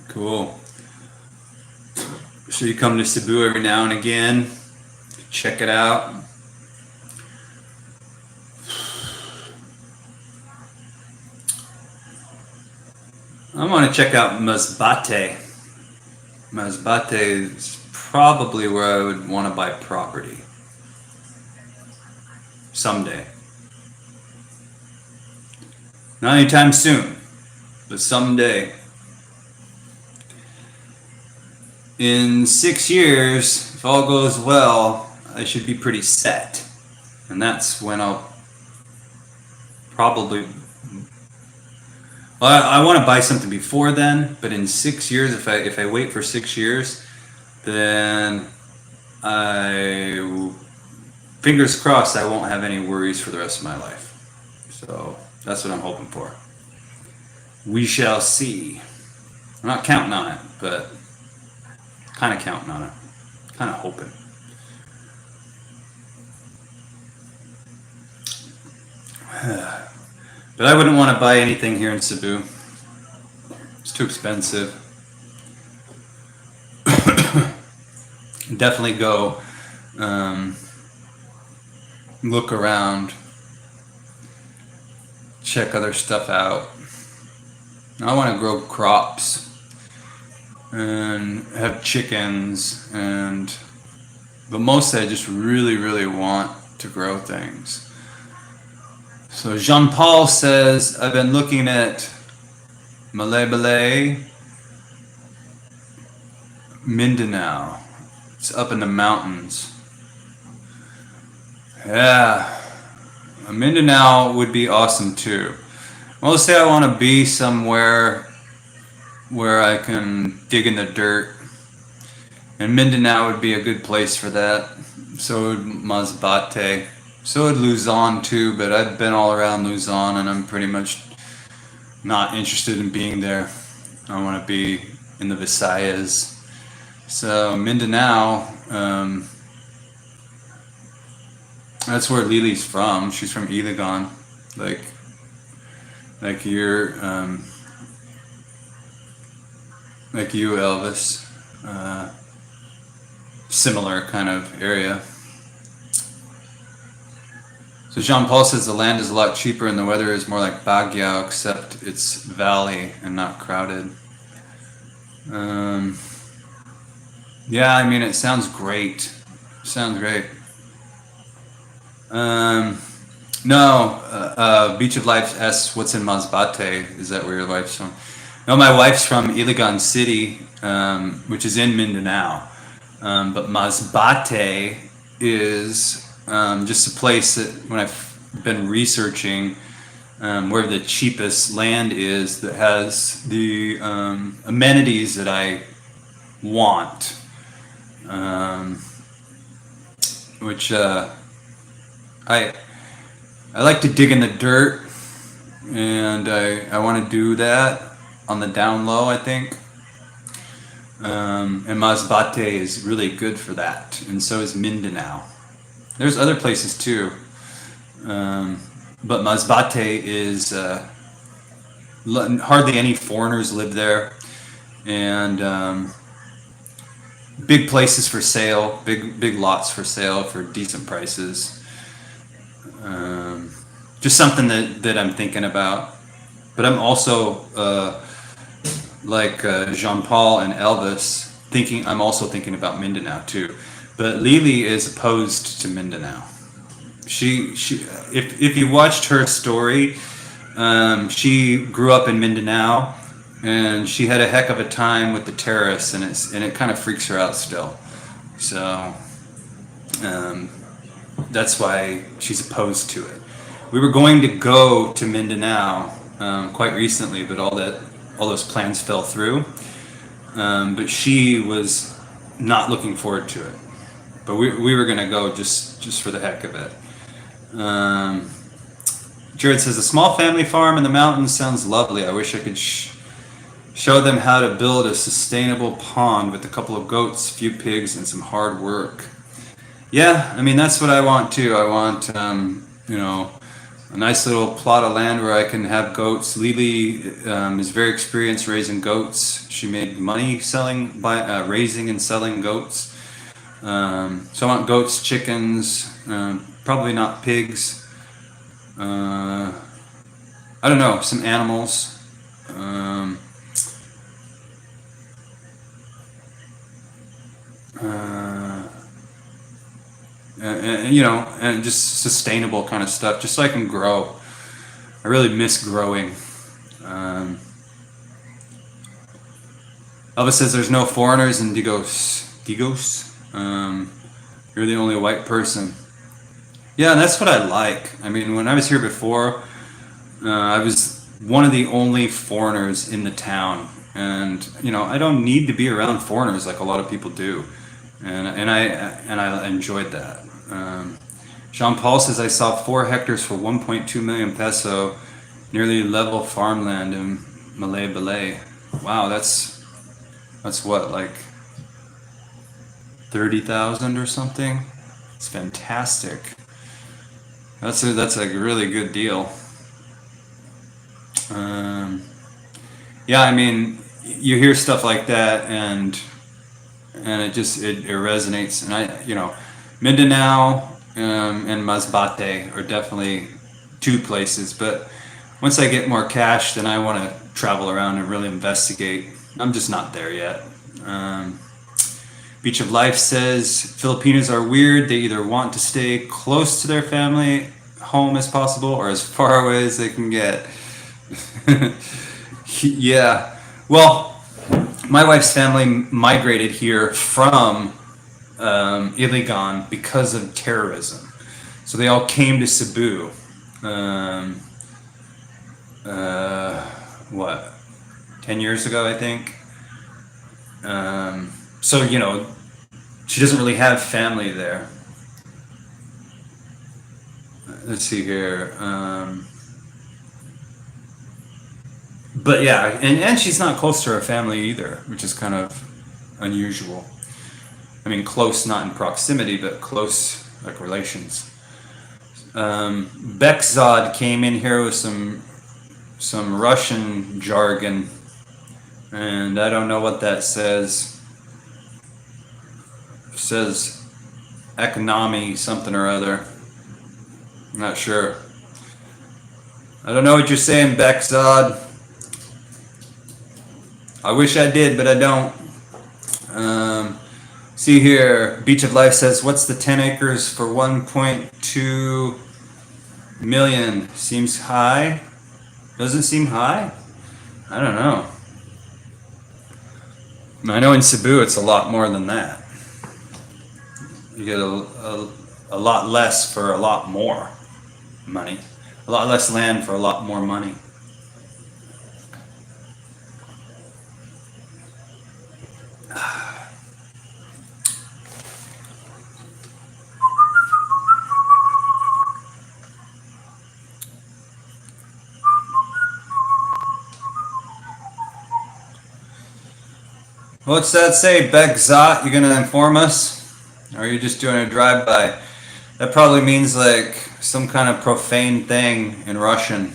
Cool. So you come to Cebu every now and again. Check it out. I want to check out Masbate. Masbate is probably where I would want to buy property. Someday. Not anytime soon, but someday. In 6 years, if all goes well, I should be pretty set. And that's when I'll probably... Well, I want to buy something before then, but in 6 years, if I wait for 6 years, then fingers crossed, I won't have any worries for the rest of my life. So that's what I'm hoping for. We shall see. I'm not counting on it, but kind of counting on it. Kind of hoping. But I wouldn't want to buy anything here in Cebu. It's too expensive. Definitely go look around, check other stuff out. I want to grow crops and have chickens, but mostly I just really, really want to grow things. So Jean-Paul says, I've been looking at Malay Mindanao. It's up in the mountains. Yeah, Mindanao would be awesome too. Well, let's say I want to be somewhere where I can dig in the dirt, and Mindanao would be a good place for that. So would Masbate. So would Luzon too, but I've been all around Luzon and I'm pretty much not interested in being there. I want to be in the Visayas. So Mindanao, that's where Lily's from. She's from Iligan, like you're, like you, Elvis. Similar kind of area. So Jean Paul says the land is a lot cheaper and the weather is more like Baguio, except it's valley and not crowded. Yeah, I mean, it sounds great. Sounds great. No, Beach of Life asks what's in Masbate. Is that where your wife's from? No, my wife's from Iligan City, which is in Mindanao. But Masbate is just a place that when I've been researching where the cheapest land is that has the amenities that I want, which I like to dig in the dirt, and I want to do that on the down low, I think. And Masbate is really good for that, and so is Mindanao. There's other places too, but Masbate is hardly any foreigners live there, and big places for sale, big lots for sale for decent prices. Just something that I'm thinking about, but I'm also like Jean Paul and Elvis I'm also thinking about Mindanao too. But Lily is opposed to Mindanao. She if you watched her story, she grew up in Mindanao, and she had a heck of a time with the terrorists, and it kind of freaks her out still. So that's why she's opposed to it. We were going to go to Mindanao quite recently, but all those plans fell through. But she was not looking forward to it. But we were gonna go just for the heck of it. Jared says a small family farm in the mountains sounds lovely. I wish I could show them how to build a sustainable pond with a couple of goats, few pigs, and some hard work. Yeah, I mean that's what I want too. I want a nice little plot of land where I can have goats. Lily is very experienced raising goats. She made money raising and selling goats. So I want goats, chickens, probably not pigs. I don't know, some animals. And just sustainable kind of stuff, just so I can grow. I really miss growing. Elvis says there's no foreigners in Digos. You're the only white person. Yeah, that's what I like. I mean, when I was here before, I was one of the only foreigners in the town, and I don't need to be around foreigners like a lot of people do, and I enjoyed that. Jean Paul says I saw 4 hectares for 1.2 million peso, nearly level farmland in Malay Balay. Wow, that's what, like 30,000 or something. It's fantastic. That's a really good deal. Yeah, I mean, you hear stuff like that, and it resonates. And Mindanao and Masbate are definitely 2 places. But once I get more cash, then I want to travel around and really investigate. I'm just not there yet. Beach of Life says Filipinos are weird. They either want to stay close to their family home as possible or as far away as they can get. Yeah. Well, my wife's family migrated here from Iligan because of terrorism. So they all came to Cebu. what, 10 years ago, I think. So, you know, she doesn't really have family there. Let's see here. But yeah, and she's not close to her family either, which is kind of unusual. I mean, close not in proximity, but close like relations. Bekzad came in here with some Russian jargon, and I don't know what that says. It says economy something or other. I'm not sure. I don't know what you're saying, Bekzad. I wish I did, but I don't. See here, Beach of Life says, what's the 10 acres for 1.2 million? Seems high. Doesn't seem high? I don't know. I know in Cebu it's a lot more than that. You get a lot less for a lot more money. A lot less land for a lot more money. What's that say, Bekzat? You gonna inform us? Or are you just doing a drive-by? That probably means like some kind of profane thing in Russian.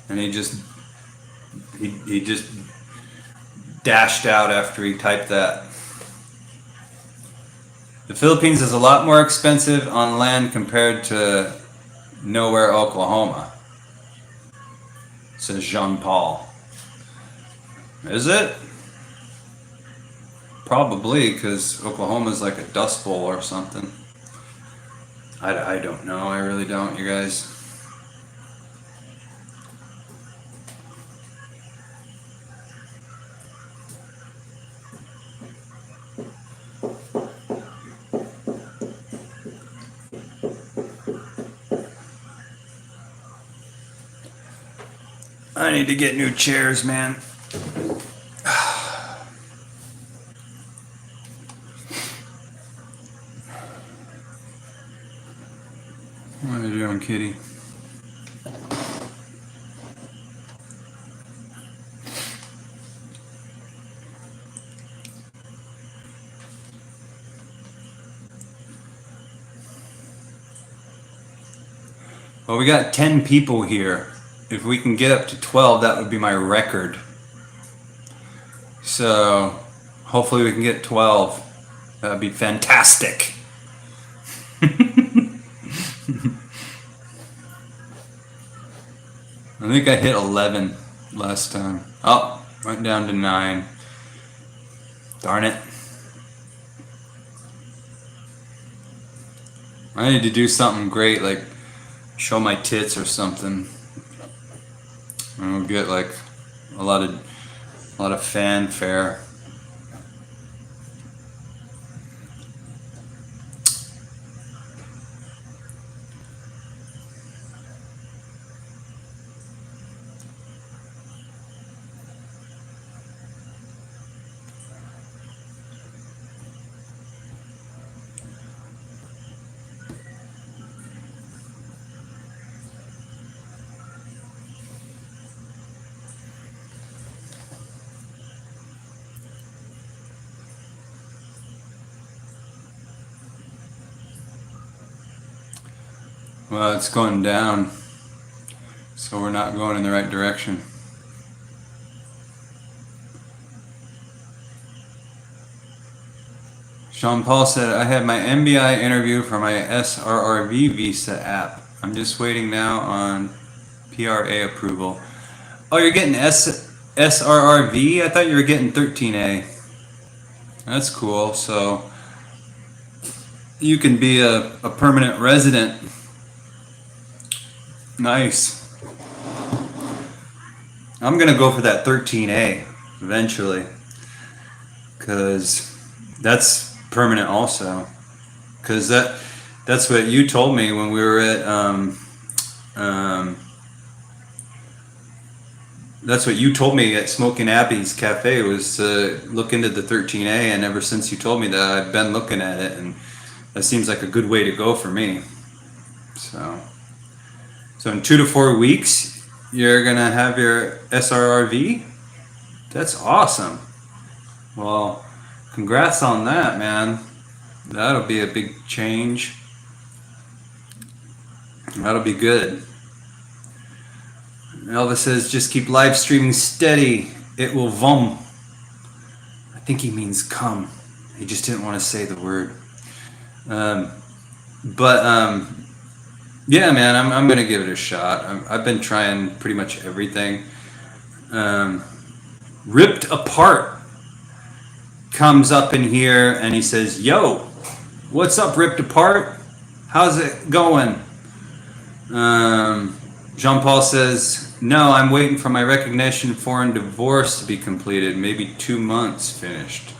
And he just dashed out after he typed that. The Philippines is a lot more expensive on land compared to nowhere, Oklahoma, says Jean Paul. Is it? Probably, because Oklahoma's like a dust bowl or something. I don't know. I really don't, you guys. I need to get new chairs, man. What are you doing, kitty? Well, we got 10 people here. If we can get up to 12, that would be my record. So, hopefully we can get 12. That would be fantastic. I think I hit 11 last time. Oh, went down to 9. Darn it. I need to do something great, like show my tits or something. And we'll get like a lot of fanfare. Well, it's going down, so we're not going in the right direction. Sean Paul said, I had my MBI interview for my SRRV visa app. I'm just waiting now on PRA approval. Oh, you're getting SRRV? I thought you were getting 13A. That's cool. So you can be a permanent resident. Nice. I'm gonna go for that 13A eventually, because that's permanent also. Because that's what you told me when we were at that's what you told me at Smoking Abby's Cafe, was to look into the 13A, and ever since you told me that, I've been looking at it, and that seems like a good way to go for me. So in 2 to 4 weeks, you're gonna have your SRRV? That's awesome. Well, congrats on that, man. That'll be a big change. That'll be good. Elvis says, just keep live streaming steady. It will vom. I think he means come. He just didn't want to say the word. Yeah, man, I'm going to give it a shot. I've been trying pretty much everything. Ripped Apart comes up in here and he says, yo, what's up, Ripped Apart? How's it going? Jean-Paul says, no, I'm waiting for my recognition foreign divorce to be completed. Maybe 2 months finished.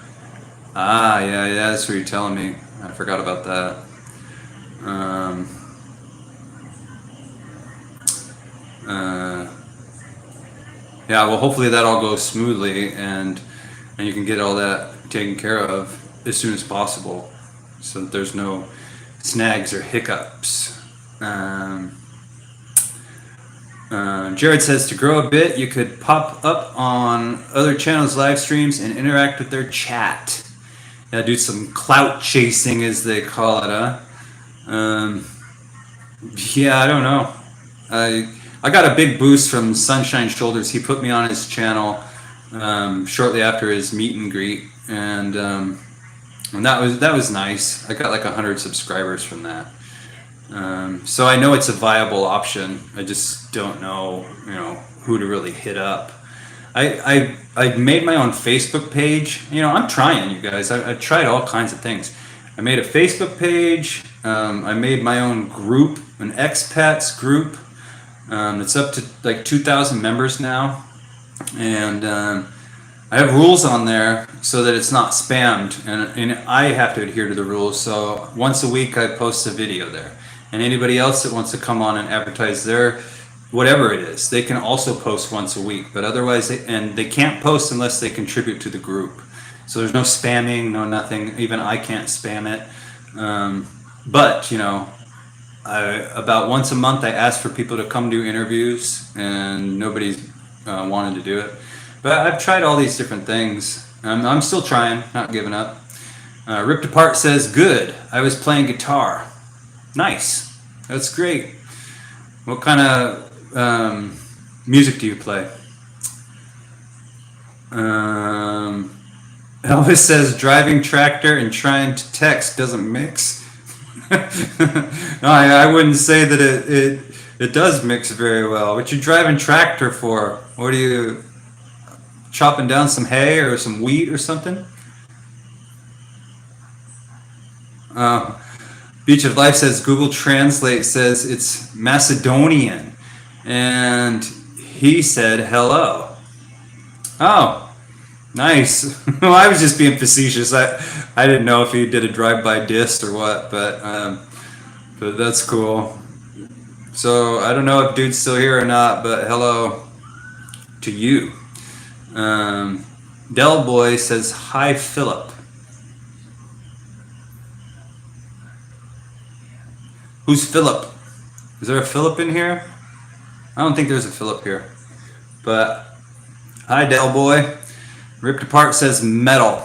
Ah, yeah, that's what you're telling me. I forgot about that. Yeah, well, hopefully that all goes smoothly, and you can get all that taken care of as soon as possible, so that there's no snags or hiccups. Jared says, to grow a bit, you could pop up on other channels' live streams and interact with their chat. Yeah, do some clout chasing, as they call it, huh? Yeah, I don't know. I got a big boost from Sunshine Shoulders. He put me on his channel shortly after his meet and greet, and that was nice. I got like 100 subscribers from that. So I know it's a viable option. I just don't know, who to really hit up. I made my own Facebook page. I'm trying, you guys. I tried all kinds of things. I made a Facebook page. I made my own group, an expats group. It's up to like 2,000 members now, and I have rules on there so that it's not spammed, and I have to adhere to the rules. So once a week I post a video there, and anybody else that wants to come on and advertise their whatever it is, they can also post once a week. But otherwise, they can't post unless they contribute to the group. So there's no spamming, no nothing. Even I can't spam it. But about once a month I ask for people to come do interviews, and nobody's wanted to do it. But I've tried all these different things. I'm still trying, not giving up. Ripped Apart says, good. I was playing guitar. Nice. That's great. What kind of music do you play? Elvis says, driving tractor and trying to text doesn't mix. No, I wouldn't say that it does mix very well. What you driving tractor for? What are you chopping down, some hay or some wheat or something? Beach of Life says Google Translate says it's Macedonian, and he said hello. Oh, nice. Well, I was just being facetious. I didn't know if he did a drive-by diss or what, but that's cool. So I don't know if dude's still here or not, but hello to you. Del Boy says, hi, Philip. Who's Philip? Is there a Philip in here? I don't think there's a Philip here. But hi, Del Boy. Ripped Apart says metal.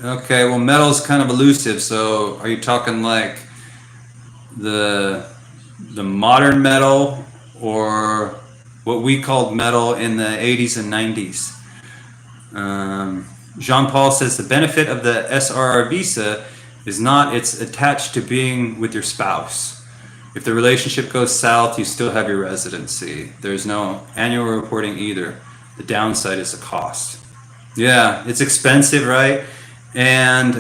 Okay, well, metal's kind of elusive. So are you talking like the modern metal, or what we called metal in the 80s and 90s? Jean-Paul says the benefit of the SRR visa is not it's attached to being with your spouse. If the relationship goes south, you still have your residency. There's no annual reporting either. The downside is the cost. Yeah, it's expensive, right? And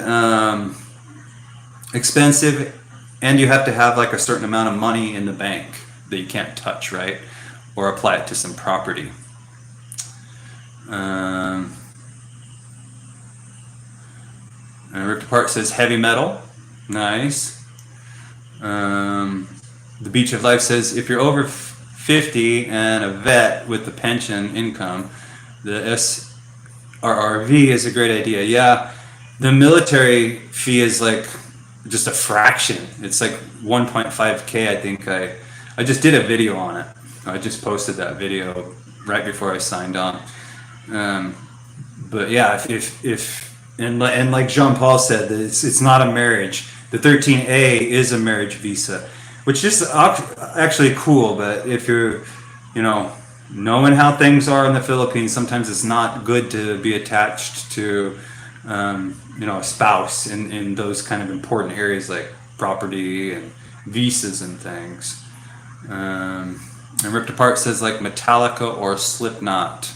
expensive, and you have to have like a certain amount of money in the bank that you can't touch, right? Or apply it to some property. Ripped Apart says heavy metal. Nice. The Beach of Life says if you're over 50 and a vet with the pension income, the SRRV is a great idea. Yeah, the military fee is like just a fraction. It's like 1.5K. I think I just did a video on it. I just posted that video right before I signed on. But yeah, if like Jean Paul said, that it's not a marriage. The 13A is a marriage visa, which is actually cool. But if you're, knowing how things are in the Philippines, sometimes it's not good to be attached to, a spouse in those kind of important areas like property and visas and things. And Ripped Apart says like Metallica or Slipknot.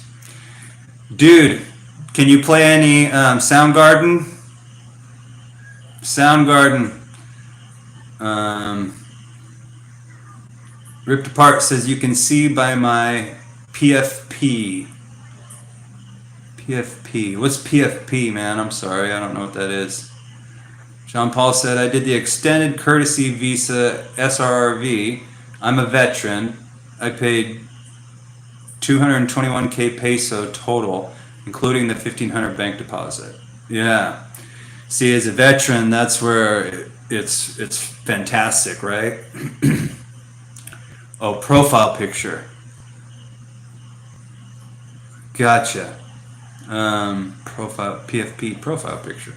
Dude, can you play any Soundgarden? Soundgarden. Ripped Apart says you can see by my PFP. PFP. What's PFP, man? I'm sorry, I don't know what that is. Jean Paul said, I did the extended courtesy visa SRRV. I'm a veteran. I paid 221K peso total, including the 1,500 bank deposit. Yeah. See, as a veteran, that's where it's fantastic, right? Oh, profile picture. Gotcha. Profile PFP profile picture.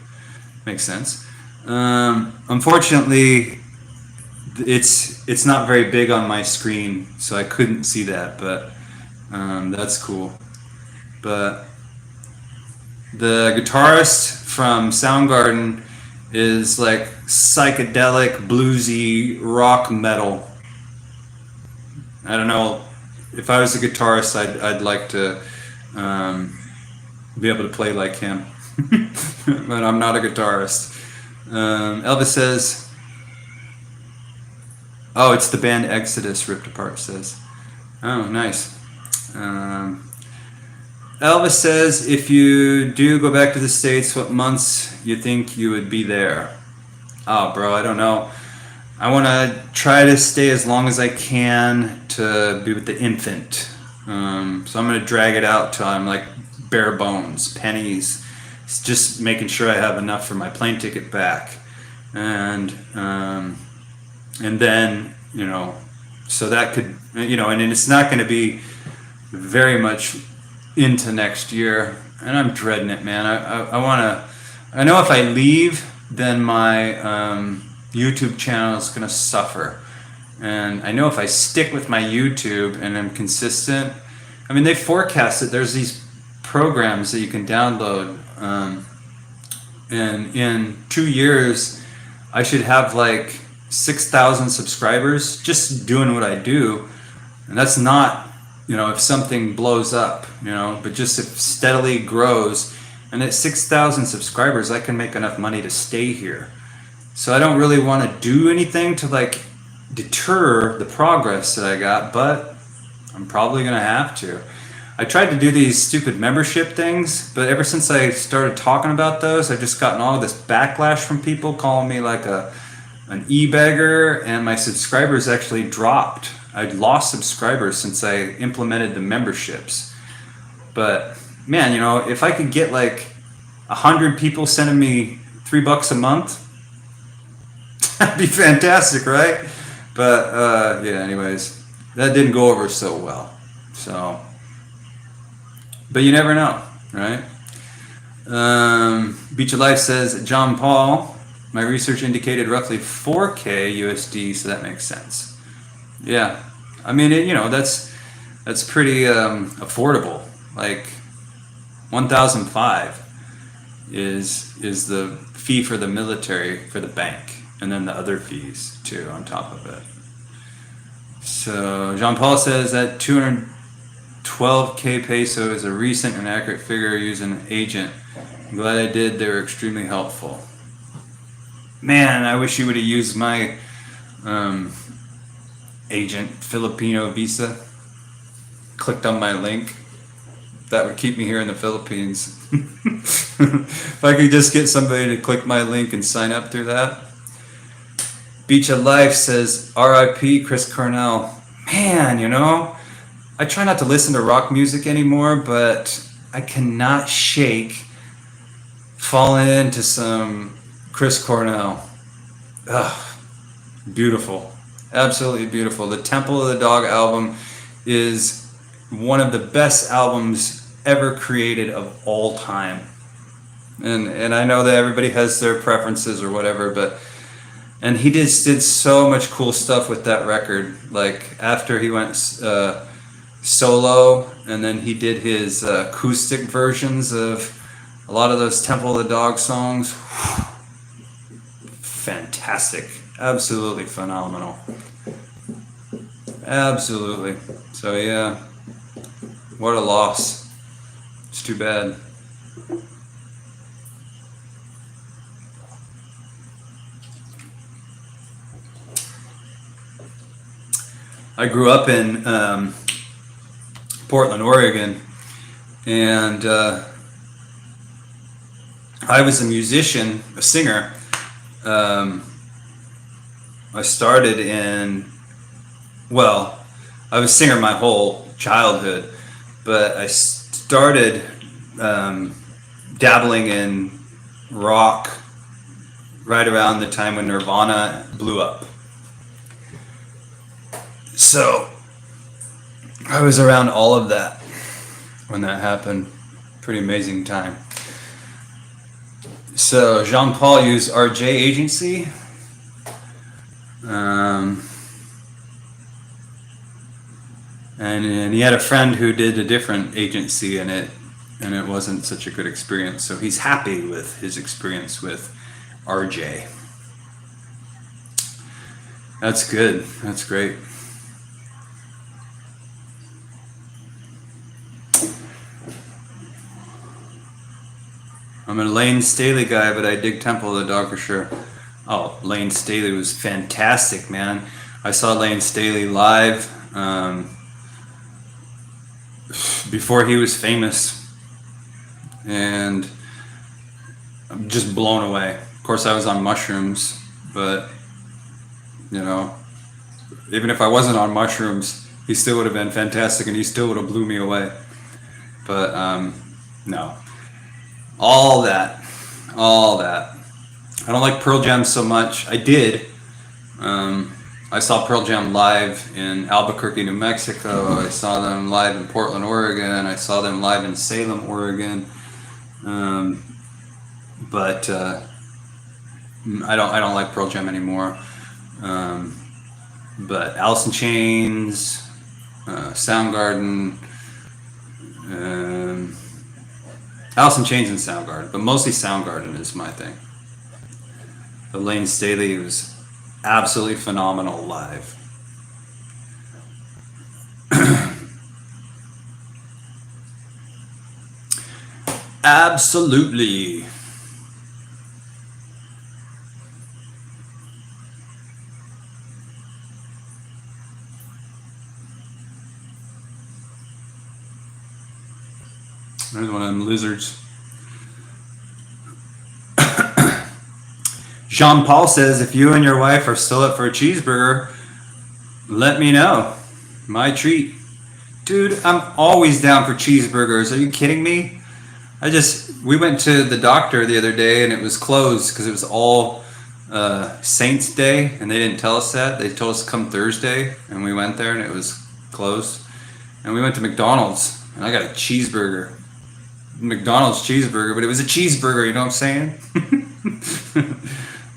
Makes sense. Unfortunately, it's not very big on my screen, so I couldn't see that, but that's cool. But the guitarist from Soundgarden is like psychedelic, bluesy, rock metal. I don't know. If I was a guitarist, I'd like to be able to play like him. But I'm not a guitarist. Elvis says, oh, it's the band Exodus, Ripped Apart says. Oh, nice. Elvis says, if you do go back to the States, what months you think you would be there? Oh, bro, I don't know. I want to try to stay as long as I can to be with the infant. So I'm going to drag it out till I'm like bare bones, pennies. It's just making sure I have enough for my plane ticket back. And then, so that could, and it's not going to be very much into next year. And I'm dreading it, man. I know if I leave, then my YouTube channel is going to suffer. And I know if I stick with my YouTube and I'm consistent, I mean, they forecast it. There's these programs that you can download. And in 2 years, I should have like 6,000 subscribers just doing what I do. And that's not, if something blows up, but just if steadily grows. And at 6,000 subscribers, I can make enough money to stay here. So I don't really want to do anything to like deter the progress that I got, but I'm probably going to have to. I tried to do these stupid membership things, but ever since I started talking about those, I've just gotten all this backlash from people calling me like an e-beggar, and my subscribers actually dropped. I'd lost subscribers since I implemented the memberships. But man, if I could get like 100 people sending me $3 a month, that'd be fantastic, right? But yeah, anyways, that didn't go over so well. So, but you never know, right? Beach of Life says, John Paul, my research indicated roughly 4K USD, so that makes sense. Yeah, I mean, that's pretty affordable. Like 1,005 is the fee for the military for the bank, and then the other fees too on top of it. So Jean Paul says that 212K peso is a recent and accurate figure using an agent. I'm glad I did. They were extremely helpful. Man, I wish you would have used my agent Filipino visa. Clicked on my link. That would keep me here in the Philippines. If I could just get somebody to click my link and sign up through that. Beach of Life says, R.I.P. Chris Cornell. man, you know, I try not to listen to rock music anymore, but I cannot shake falling into some Chris Cornell. Ugh, beautiful. Absolutely beautiful. The Temple of the Dog album is one of the best albums ever created of all time. And I know that everybody has their preferences or whatever, but and he just did so much cool stuff with that record. Like after he went solo, and then he did his acoustic versions of a lot of those Temple of the Dog songs. Fantastic. Absolutely phenomenal. Absolutely. So yeah, what a loss. It's too bad. I grew up in Portland, Oregon, and I was a musician, a singer. I started I was a singer my whole childhood, but I started dabbling in rock right around the time when Nirvana blew up. So I was around all of that when that happened. Pretty amazing time. So Jean-Paul used RJ Agency. And he had a friend who did a different agency in it, and it wasn't such a good experience. So he's happy with his experience with RJ. That's good. That's great. I'm a Lane Staley guy, but I dig Temple of the Dog for sure. Oh, Lane Staley was fantastic, man. I saw Lane Staley live before he was famous, and I'm just blown away. Of course, I was on mushrooms, but you know, even if I wasn't on mushrooms, he still would have been fantastic, and he still would have blew me away. But no, all that. I don't like Pearl Jam so much. I did. I saw Pearl Jam live in Albuquerque, New Mexico. I saw them live in Portland, Oregon. I saw them live in Salem, Oregon. But I don't like Pearl Jam anymore. But Alice in Chains, Soundgarden, Alice in Chains and Soundgarden, but mostly Soundgarden is my thing. But Lane Staley was absolutely phenomenal live. Absolutely. There's one of them lizards. Jean-Paul says, if you and your wife are still up for a cheeseburger, let me know. My treat. Dude, I'm always down for cheeseburgers. Are you kidding me? We went to the doctor the other day and it was closed because it was all Saints Day, and they didn't tell us that. They told us to come Thursday, and we went there and it was closed. And we went to McDonald's and I got a cheeseburger. McDonald's cheeseburger, but it was a cheeseburger, you know what I'm saying?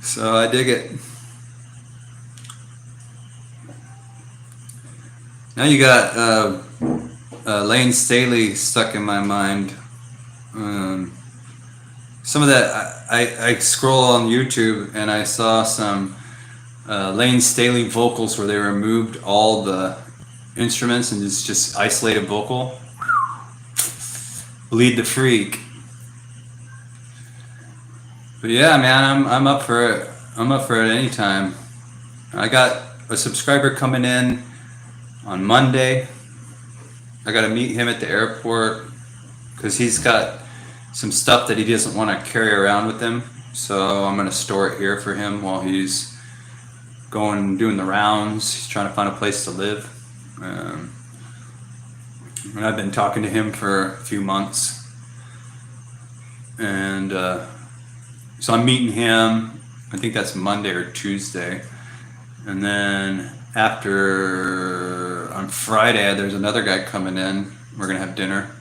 So I dig it. Now you got Lane Staley stuck in my mind. Some of that, I scroll on YouTube and I saw some Lane Staley vocals where they removed all the instruments and it's just isolated vocal. Bleed the freak. But yeah, man, I'm up for it. I'm up for it anytime. I got a subscriber coming in on Monday. I got to meet him at the airport because he's got some stuff that he doesn't want to carry around with him. So I'm going to store it here for him while he's doing the rounds. He's trying to find a place to live. And I've been talking to him for a few months, and so I'm meeting him. I think that's Monday or Tuesday, and then after on Friday, there's another guy coming in. We're gonna have dinner.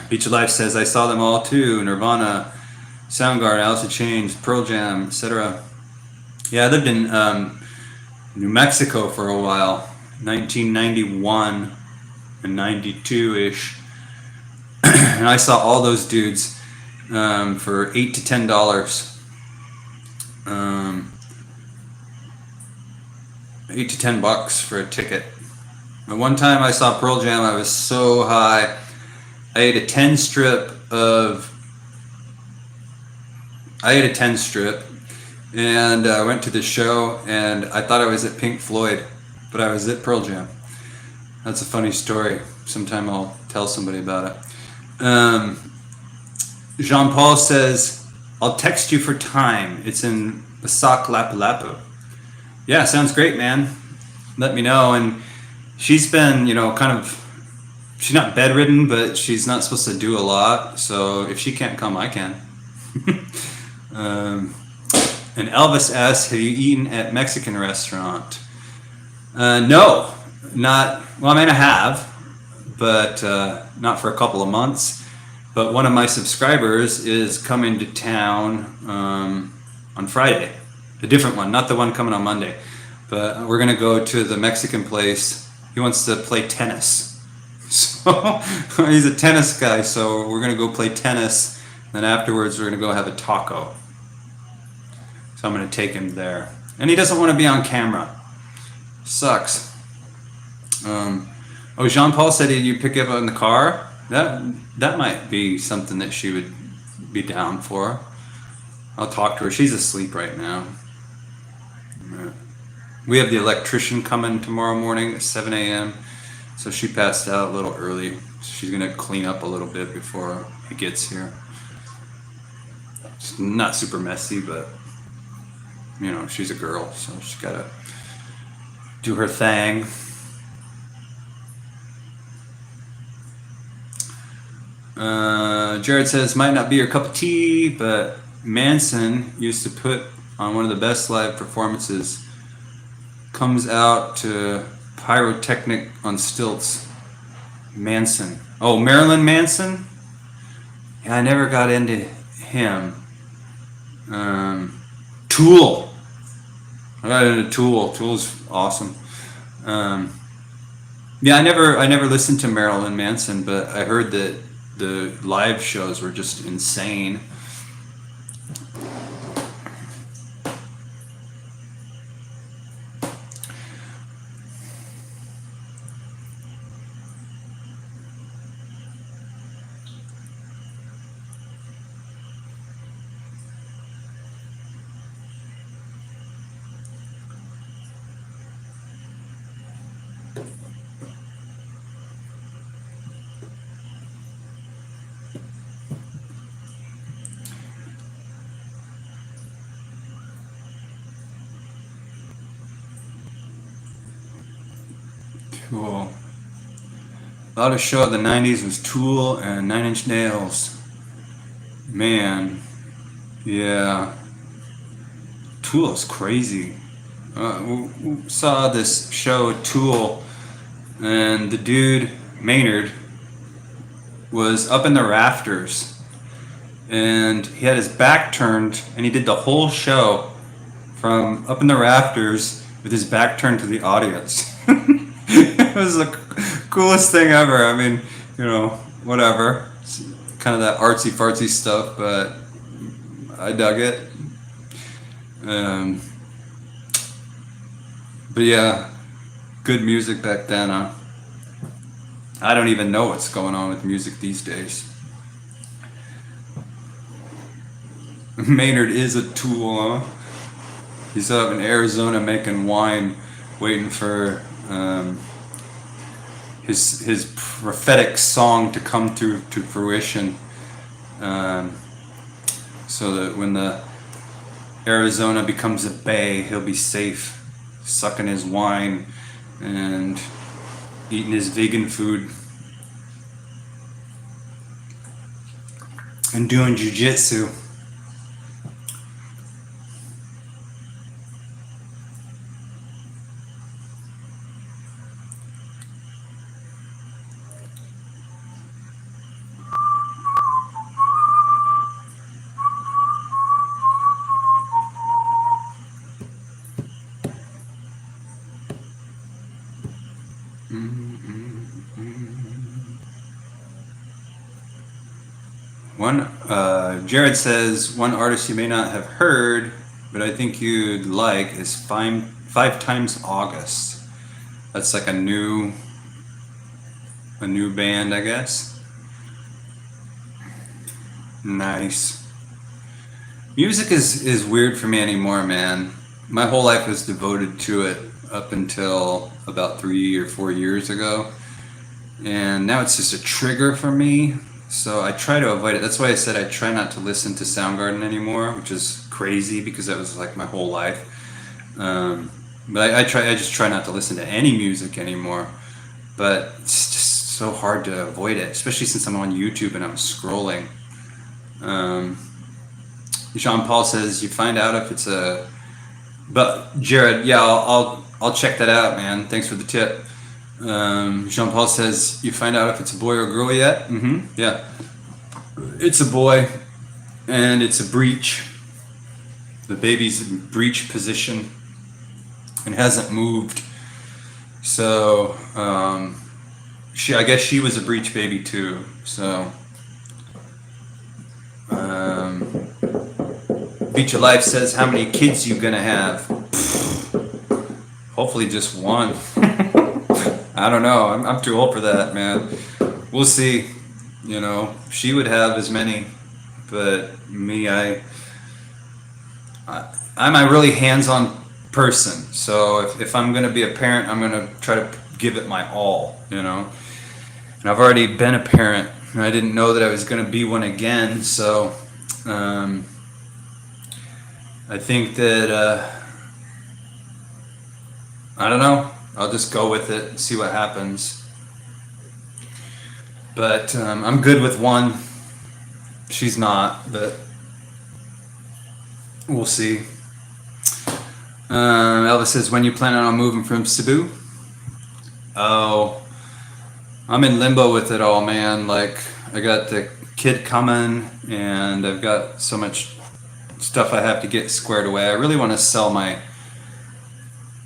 Beach of Life says I saw them all too: Nirvana, Soundgarden, Alice in Chains, Pearl Jam, etc. Yeah, I lived in New Mexico for a while, 1991 and 92-ish, and I saw all those dudes for $8 to $10. 8 to $10 for a ticket. And one time I saw Pearl Jam, I was so high. I ate a 10 strip, and I went to the show, and I thought I was at Pink Floyd, but I was at Pearl Jam. That's a funny story. Sometime I'll tell somebody about it. Jean-Paul says, I'll text you for time. It's in Basak Lapu-Lapu. Yeah, sounds great, man. Let me know. And she's been, she's not bedridden, but she's not supposed to do a lot. So if she can't come, I can. And Elvis asks, have you eaten at Mexican restaurant? No, not, well, I mean, I have, but not for a couple of months. But one of my subscribers is coming to town on Friday. A different one, not the one coming on Monday. But we're going to go to the Mexican place. He wants to play tennis. So he's a tennis guy, so we're going to go play tennis. Then afterwards, we're going to go have a taco. So I'm going to take him there. And he doesn't want to be on camera. Sucks. Jean-Paul said, did you pick up in the car? That might be something that she would be down for. I'll talk to her. She's asleep right now. We have the electrician coming tomorrow morning at 7 a.m. So she passed out a little early. She's going to clean up a little bit before he gets here. It's not super messy, but she's a girl, so she's got to do her thing. Jared says, might not be your cup of tea, but Manson used to put on one of the best live performances. Comes out to pyrotechnic on stilts. Manson. Oh, Marilyn Manson? Yeah, I never got into him. Tool. I got into Tool. Tool's awesome. Yeah, I never listened to Marilyn Manson, but I heard that the live shows were just insane. Cool. Loudest show of the 90s was Tool and 9 Inch Nails. Man, yeah. Tool is crazy. We saw this show, Tool, and the dude, Maynard, was up in the rafters, and he had his back turned, and he did the whole show from up in the rafters with his back turned to the audience. It was the coolest thing ever. I mean, whatever. It's kind of that artsy fartsy stuff, but I dug it. But yeah, good music back then, huh? I don't even know what's going on with music these days. Maynard is a tool, huh? He's up in Arizona making wine, waiting for his prophetic song to come to fruition, so that when the Arizona becomes a bay, he'll be safe, sucking his wine and eating his vegan food and doing jujitsu. Jared says one artist you may not have heard, but I think you'd like is Five Times August. That's like a new band, I guess. Nice. Music is weird for me anymore, man. My whole life was devoted to it up until about 3 or 4 years ago, and now it's just a trigger for me. So I try to avoid it. That's why I said I try not to listen to Soundgarden anymore, which is crazy because that was like my whole life. But I just try not to listen to any music anymore. But it's just so hard to avoid it, especially since I'm on YouTube and I'm scrolling. Jean Paul says you find out if it's a. But Jared, yeah, I'll check that out, man. Thanks for the tip. Jean Paul says you find out if it's a boy or girl yet. Yeah, it's a boy, and it's a breech. The baby's in breech position and hasn't moved. So I guess she was a breech baby too. So Beach of Life says how many kids you gonna have? Hopefully just one. I don't know. I'm too old for that, man. We'll see. You know, she would have as many, but me, I'm a really hands-on person. So if I'm gonna be a parent, I'm gonna try to give it my all. You know, and I've already been a parent, and I didn't know that I was gonna be one again. So I think that I don't know. I'll just go with it and see what happens. But I'm good with one. She's not, but we'll see. Elvis says, when you planning on moving from Cebu? Oh, I'm in limbo with it all, man. Like, I got the kid coming, and I've got so much stuff I have to get squared away. I really want to sell my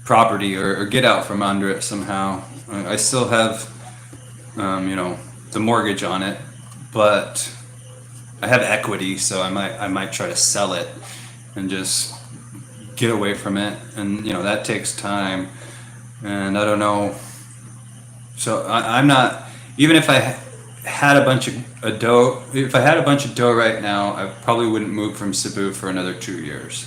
property or get out from under it somehow. I still have, the mortgage on it, but I have equity, so I might try to sell it and just get away from it. And that takes time, and I don't know. So I'm not. Even if I had a bunch of dough, right now, I probably wouldn't move from Cebu for another 2 years.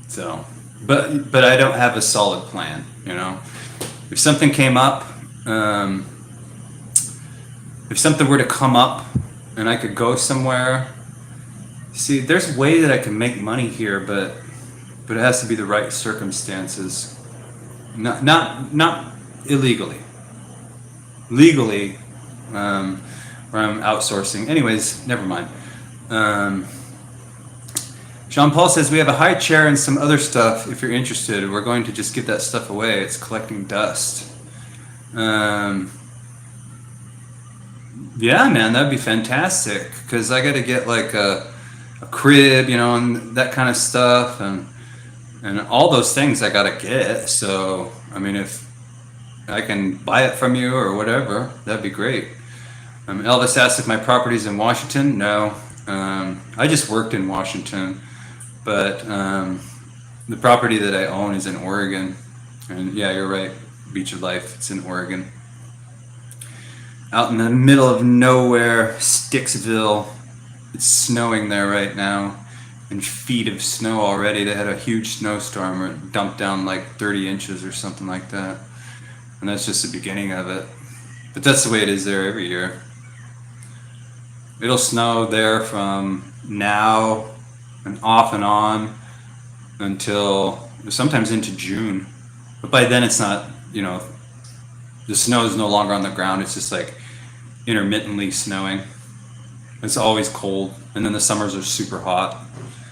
So, but I don't have a solid plan, If something came up, if something were to come up and I could go somewhere, see, there's a way that I can make money here, but it has to be the right circumstances. Not illegally. Legally, where I'm outsourcing. Anyways, never mind. Jean Paul says we have a high chair and some other stuff. If you're interested, we're going to just get that stuff away. It's collecting dust. Yeah, man, that'd be fantastic. Because I got to get like a crib, and that kind of stuff, and all those things I got to get. So, I mean, if I can buy it from you or whatever, that'd be great. Elvis asked if my property's in Washington. No, I just worked in Washington. But the property that I own is in Oregon. And yeah, you're right. Beach of Life, it's in Oregon. Out in the middle of nowhere, Sticksville. It's snowing there right now. And feet of snow already. They had a huge snowstorm where it dumped down like 30 inches or something like that. And that's just the beginning of it. But that's the way it is there every year. It'll snow there from now and off and on until sometimes into June. But by then it's not, you know, the snow is no longer on the ground. It's just like intermittently snowing. It's always cold, and then the summers are super hot.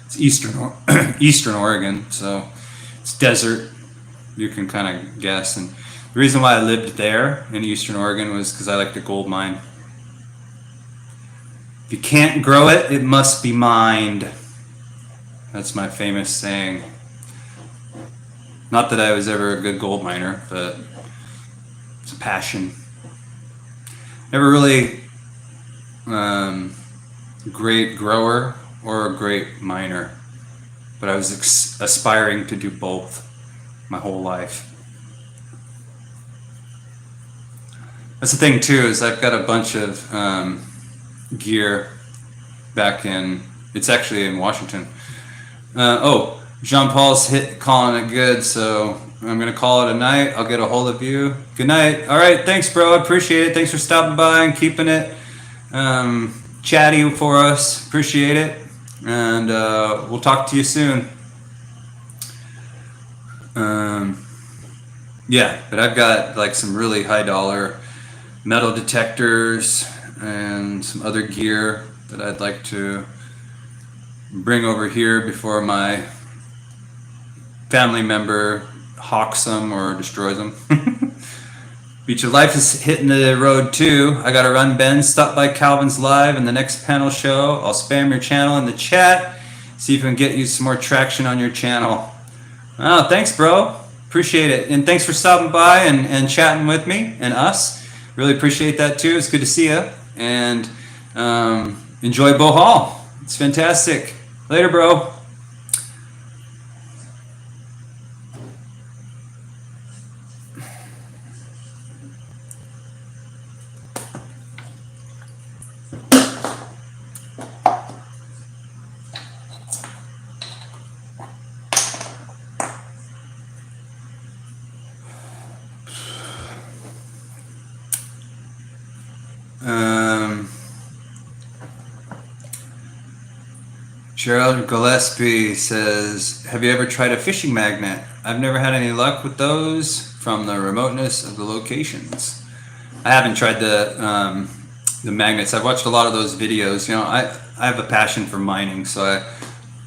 It's Eastern Oregon, so it's desert. You can kind of guess. And the reason why I lived there in Eastern Oregon was because I like the gold mine. If you can't grow it, it must be mined. That's my famous saying. Not that I was ever a good gold miner, but it's a passion. Never really great grower or a great miner, but I was aspiring to do both my whole life. That's the thing too, is I've got a bunch of gear back in, it's actually in Washington. Jean Paul's calling it good, so I'm gonna call it a night. I'll get a hold of you. Good night. All right, thanks, bro. I appreciate it. Thanks for stopping by and keeping it chatty for us. Appreciate it, and we'll talk to you soon. Yeah, but I've got like some really high dollar metal detectors and some other gear that I'd like to bring over here before my family member hawks them or destroys them. Beach of Life is hitting the road too. I gotta run, Ben. Stop by Calvin's Live and the next panel show. I'll spam your channel in the chat. See if we can get you some more traction on your channel. Oh, thanks, bro. Appreciate it. And thanks for stopping by and chatting with me and us. Really appreciate that too. It's good to see you. And enjoy Bohol. It's fantastic. Later, bro. Gerald Gillespie says, have you ever tried a fishing magnet? I've never had any luck with those from the remoteness of the locations. I haven't tried the magnets. I've watched a lot of those videos. You know, I have a passion for mining, so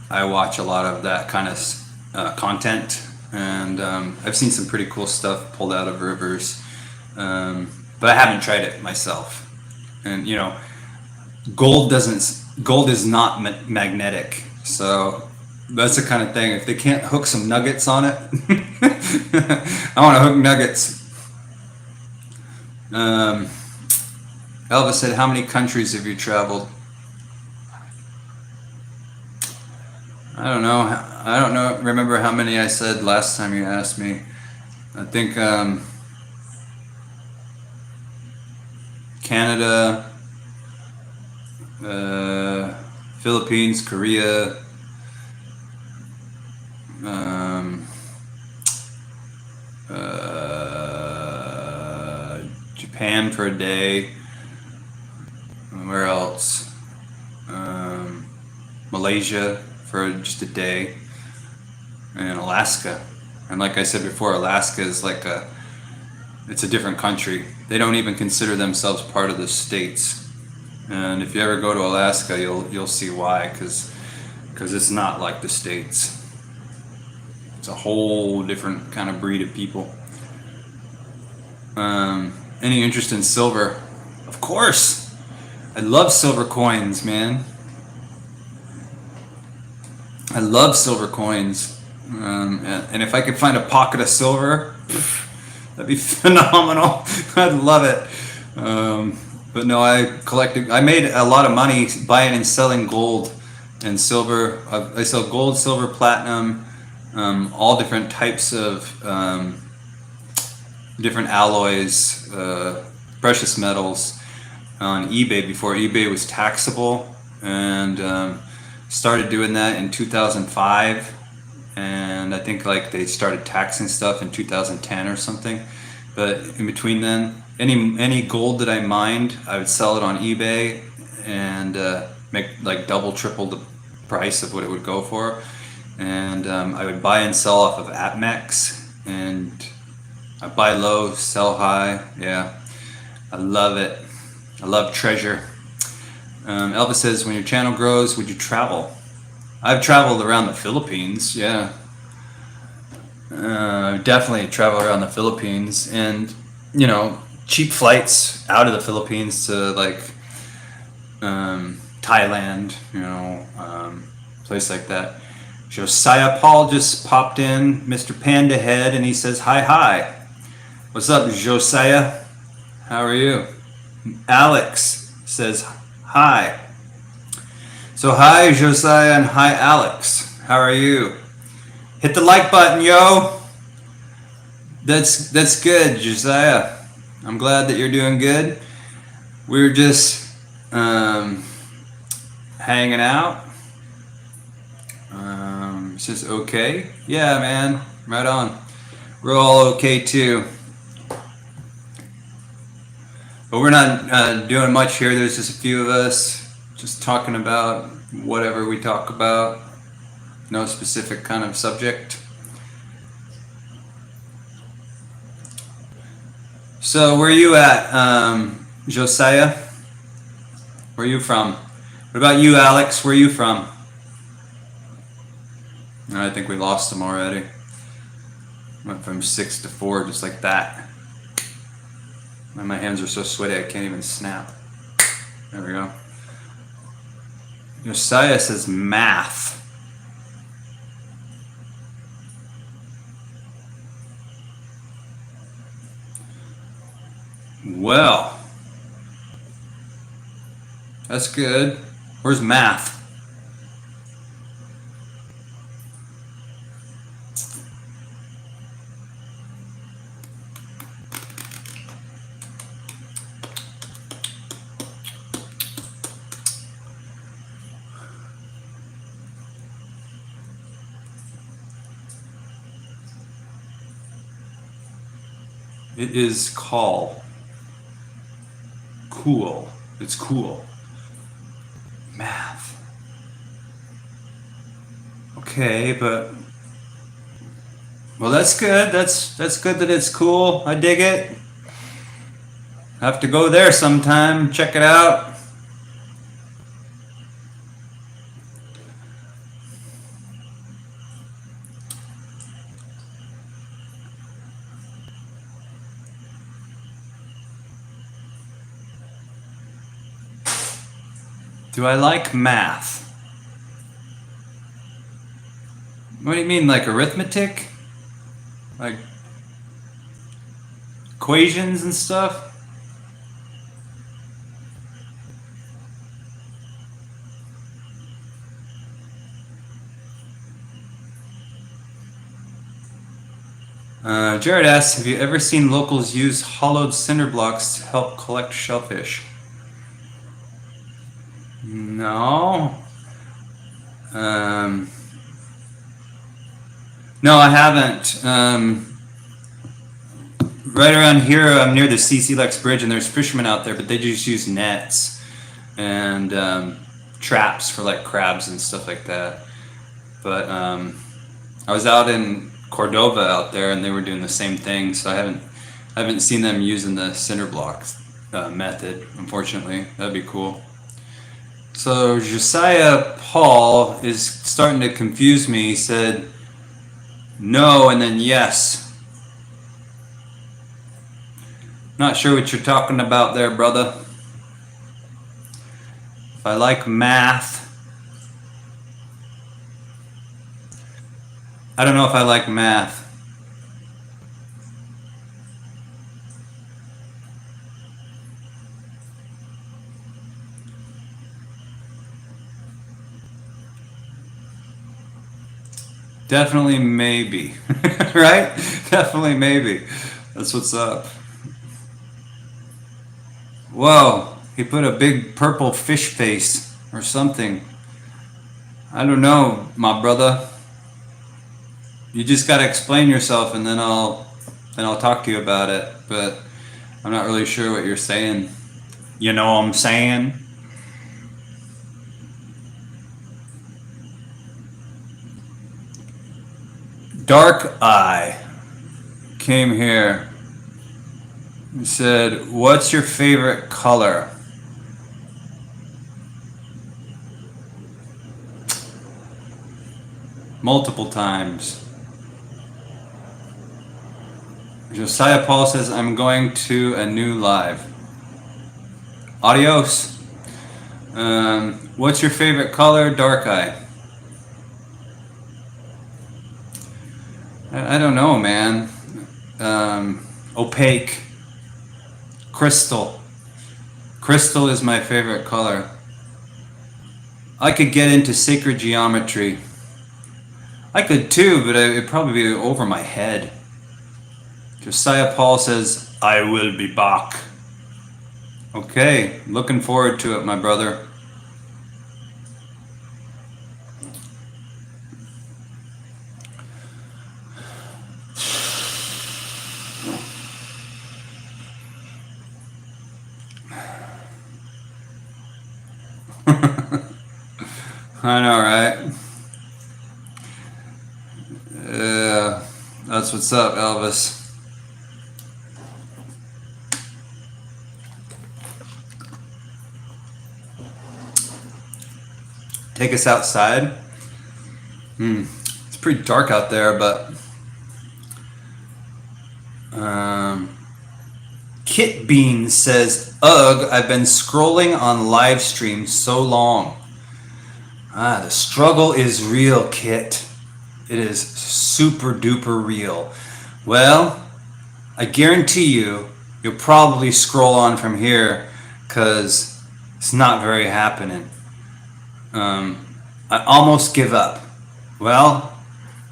I watch a lot of that kind of content, and I've seen some pretty cool stuff pulled out of rivers, but I haven't tried it myself. And you know, gold is not magnetic, so that's the kind of thing. If they can't hook some nuggets on it, I want to hook nuggets. Elvis said, how many countries have you traveled? I don't know. Remember how many I said last time you asked me. I think Canada, Philippines, Korea, Japan for a day. Where else? Malaysia for just a day, and Alaska. And like I said before, Alaska is like it's a different country. They don't even consider themselves part of the states. And if you ever go to Alaska, you'll see why, because it's not like the states. It's a whole different kind of breed of people. Any interest in silver? Of course. I love silver coins, man. I love silver coins. And if I could find a pocket of silver, that'd be phenomenal. I'd love it. But no, I made a lot of money buying and selling gold and silver. I sell gold, silver, platinum, all different types of different alloys, precious metals on eBay before eBay was taxable, and started doing that in 2005. And I think like they started taxing stuff in 2010 or something. But in between then, any gold that I mined, I would sell it on eBay and make like double, triple the price of what it would go for. and I would buy and sell off of APMEX, and I buy low, sell high. Yeah, I love it. I love treasure. Elvis says, when your channel grows, would you travel? I've traveled around the Philippines, yeah. Definitely travel around the Philippines, and you know, cheap flights out of the Philippines to like Thailand, you know, place like that. Josiah Paul just popped in, Mr. Panda Head, and he says, hi, hi. What's up, Josiah? How are you? Alex says, hi. So hi, Josiah, and hi, Alex. How are you? Hit the like button, yo. That's good, Josiah. I'm glad that you're doing good. We're just hanging out. It's just okay. Yeah, man. Right on. We're all okay too. But we're not doing much here. There's just a few of us just talking about whatever we talk about. No specific kind of subject. So where are you at, Josiah? Where are you from? What about you, Alex? Where are you from? I think we lost him already. Went from 6 to 4 just like that. And my hands are so sweaty I can't even snap. There we go. Josiah says math. Well, that's good. Where's math? It is cool. It's cool. Math. Okay, but well, that's good. That's good that it's cool. I dig it. I have to go there sometime. Check it out. Do I like math? What do you mean, like arithmetic? Like equations and stuff? Jared asks, have you ever seen locals use hollowed cinder blocks to help collect shellfish? No. No, I haven't. Right around here, I'm near the CC Lex Bridge, and there's fishermen out there, but they just use nets and traps for like crabs and stuff like that. But I was out in Cordova out there, and they were doing the same thing. So I haven't seen them using the cinder block method. Unfortunately, that'd be cool. So Josiah Paul is starting to confuse me. He said no and then yes. Not sure what you're talking about there, brother. If I like math, I don't know if I like math. Definitely maybe, right? Definitely maybe. That's what's up. Whoa, he put a big purple fish face or something. I don't know, my brother. You just gotta explain yourself, and then I'll talk to you about it. But I'm not really sure what you're saying. You know what I'm saying? Dark Eye came here. He said, "What's your favorite color?" Multiple times. Josiah Paul says, "I'm going to a new live." Adios. What's your favorite color? Dark Eye. I don't know, man. Opaque. Crystal. Crystal is my favorite color. I could get into sacred geometry. I could too, but it'd probably be over my head. Josiah Paul says, "I will be back." Okay, looking forward to it, my brother. I know, right? Yeah, that's what's up, Elvis. Take us outside. It's pretty dark out there, but Kit Bean says, "Ugh, I've been scrolling on Livestream so long." The struggle is real, Kit. It is super duper real. Well, I guarantee you'll probably scroll on from here because it's not very happening. I almost give up. Well,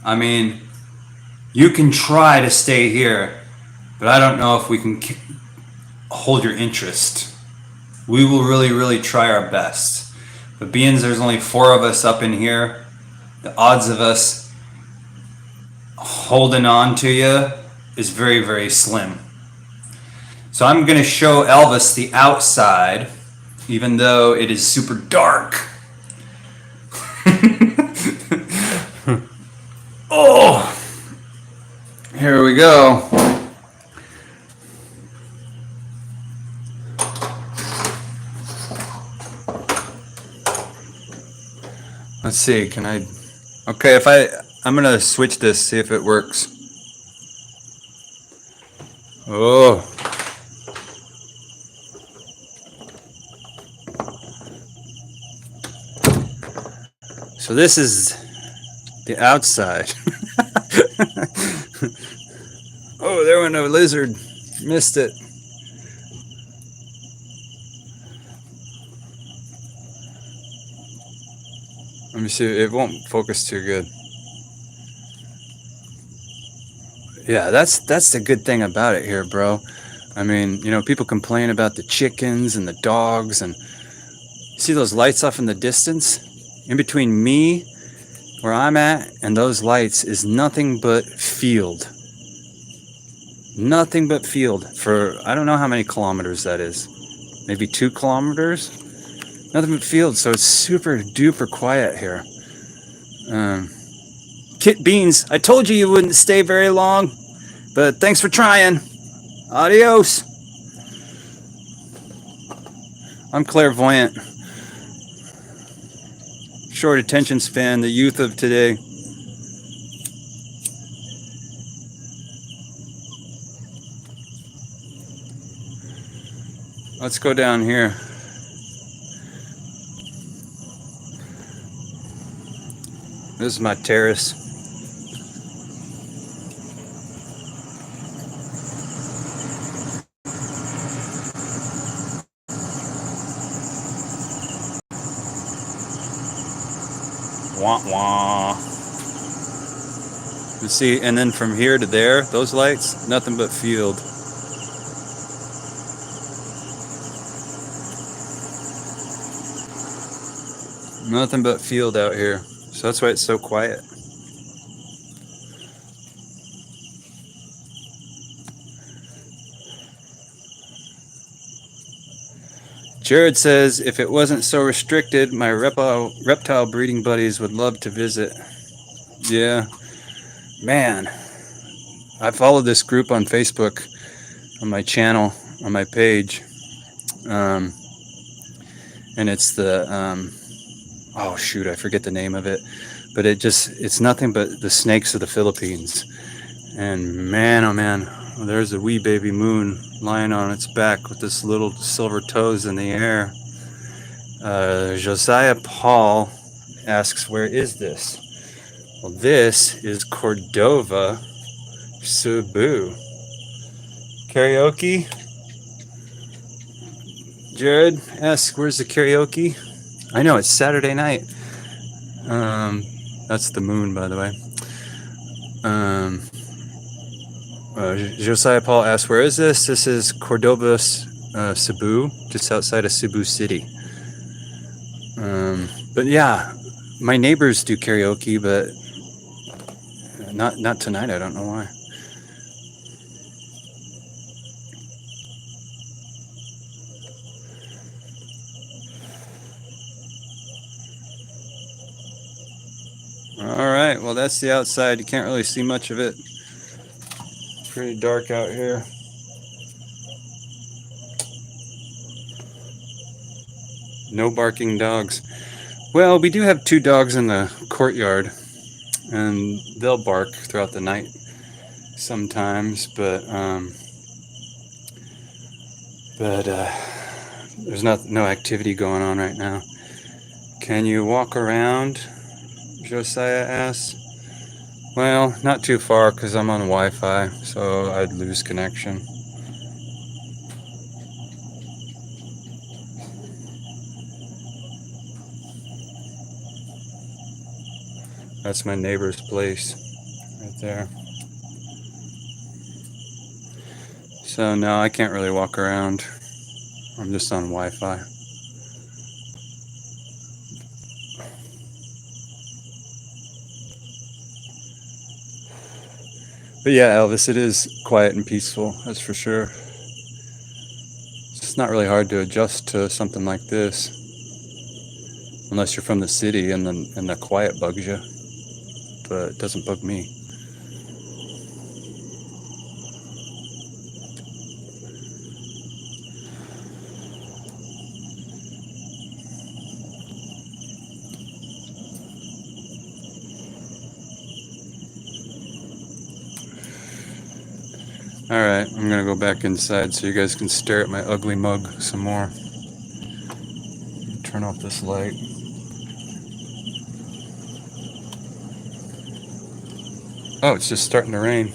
I mean, you can try to stay here, but I don't know if we can hold your interest. We will really, really try our best. But being there's only 4 of us up in here, the odds of us holding on to you is very, very slim. So I'm going to show Elvis the outside, even though it is super dark. Oh, here we go. Let's see, can I... Okay, I'm going to switch this, see if it works. Oh. So this is the outside. Oh, there went a lizard. Missed it. Let me see. It won't focus too good. Yeah, that's the good thing about it here, bro. I mean, you know, people complain about the chickens and the dogs, and you see those lights off in the distance? In between me, where I'm at, and those lights is nothing but field. Nothing but field for, I don't know how many kilometers that is. Maybe 2 kilometers? Nothing but field, so it's super duper quiet here. Kit Beans, I told you wouldn't stay very long, but thanks for trying. Adios. I'm clairvoyant. Short attention span, the youth of today. Let's go down here. This is my terrace. Wah wah. You see, and then from here to there, those lights, nothing but field. Nothing but field out here. So that's why it's so quiet. Jared says, if it wasn't so restricted, my reptile breeding buddies would love to visit. Yeah. Man, I followed this group on Facebook, on my channel, on my page, and it's the oh shoot, I forget the name of it, but it's nothing but the snakes of the Philippines. And man, oh man, there's a wee baby moon lying on its back with this little silver toes in the air. Josiah Paul asks, where is this? Well, this is Cordova, Cebu. Karaoke? Jared asks, where's the karaoke? I know, it's Saturday night. That's the moon, by the way. Josiah Paul asks, where is this? This is Cordova, Cebu, just outside of Cebu City. But yeah, my neighbors do karaoke, but not tonight. I don't know why. All right, well, that's the outside. You can't really see much of it. Pretty dark out here. No barking dogs. Well, we do have 2 dogs in the courtyard, and they'll bark throughout the night sometimes, but there's no activity going on right now. Can you walk around? Josiah asks. Well, not too far because I'm on Wi-Fi, so I'd lose connection. That's my neighbor's place right there. So no, I can't really walk around. I'm just on Wi-Fi. But yeah, Elvis, it is quiet and peaceful, that's for sure. It's just not really hard to adjust to something like this, unless you're from the city and the quiet bugs you. But it doesn't bug me. Alright, I'm gonna go back inside so you guys can stare at my ugly mug some more. Turn off this light. Oh, it's just starting to rain.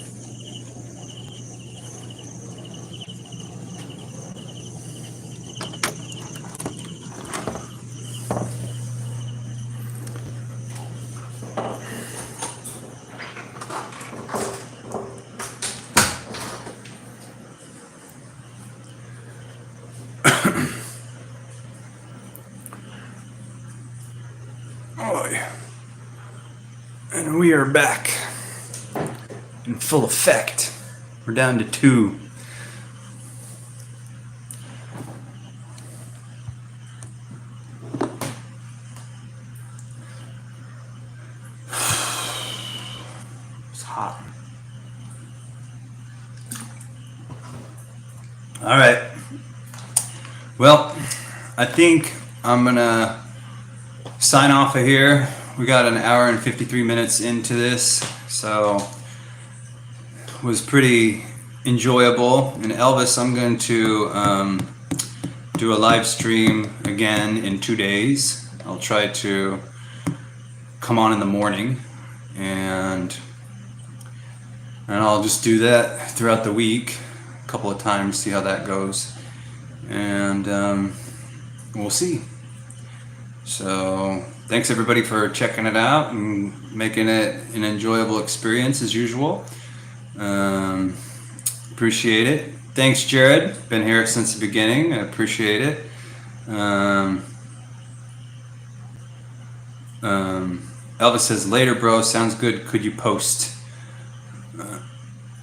And we are back in full effect. We're down to 2. It's hot. All right. Well, I think I'm gonna sign off of here. We got an hour and 53 minutes into this, so it was pretty enjoyable. And Elvis, I'm going to do a live stream again in 2 days. I'll try to come on in the morning, and I'll just do that throughout the week a couple of times, see how that goes, and we'll see. So thanks everybody for checking it out and making it an enjoyable experience as usual. Appreciate it. Thanks, Jared. Been here since the beginning. I appreciate it. Elvis says, later bro, sounds good. Could you post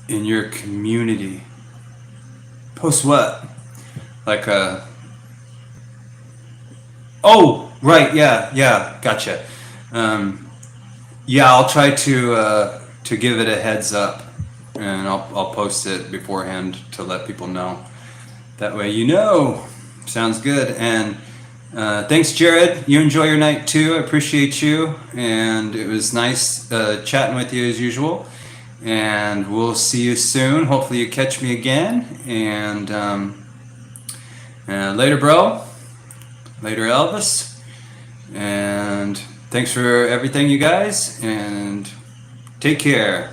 in your community? Post what? Like a... Oh, right, yeah, gotcha. Yeah, I'll try to to give it a heads up, and I'll post it beforehand to let people know. That way you know. Sounds good. And thanks, Jared. You enjoy your night too. I appreciate you, and it was nice chatting with you as usual. And we'll see you soon. Hopefully you catch me again. And later, bro. Later, Elvis. And thanks for everything, you guys. And take care.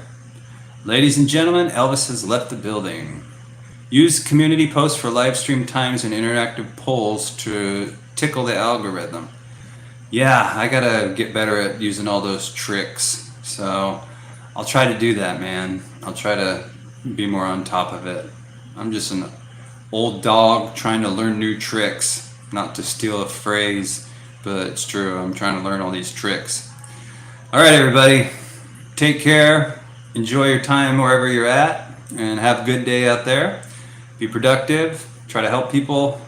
Ladies and gentlemen, Elvis has left the building. Use community posts for live stream times and interactive polls to tickle the algorithm. Yeah, I gotta get better at using all those tricks. So I'll try to do that, man. I'll try to be more on top of it. I'm just an old dog trying to learn new tricks. Not to steal a phrase, but it's true. I'm trying to learn all these tricks. All right, everybody. Take care. Enjoy your time wherever you're at, and have a good day out there. Be productive. Try to help people,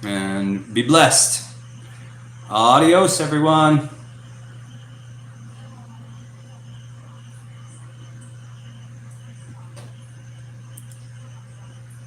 and be blessed. Adios, everyone.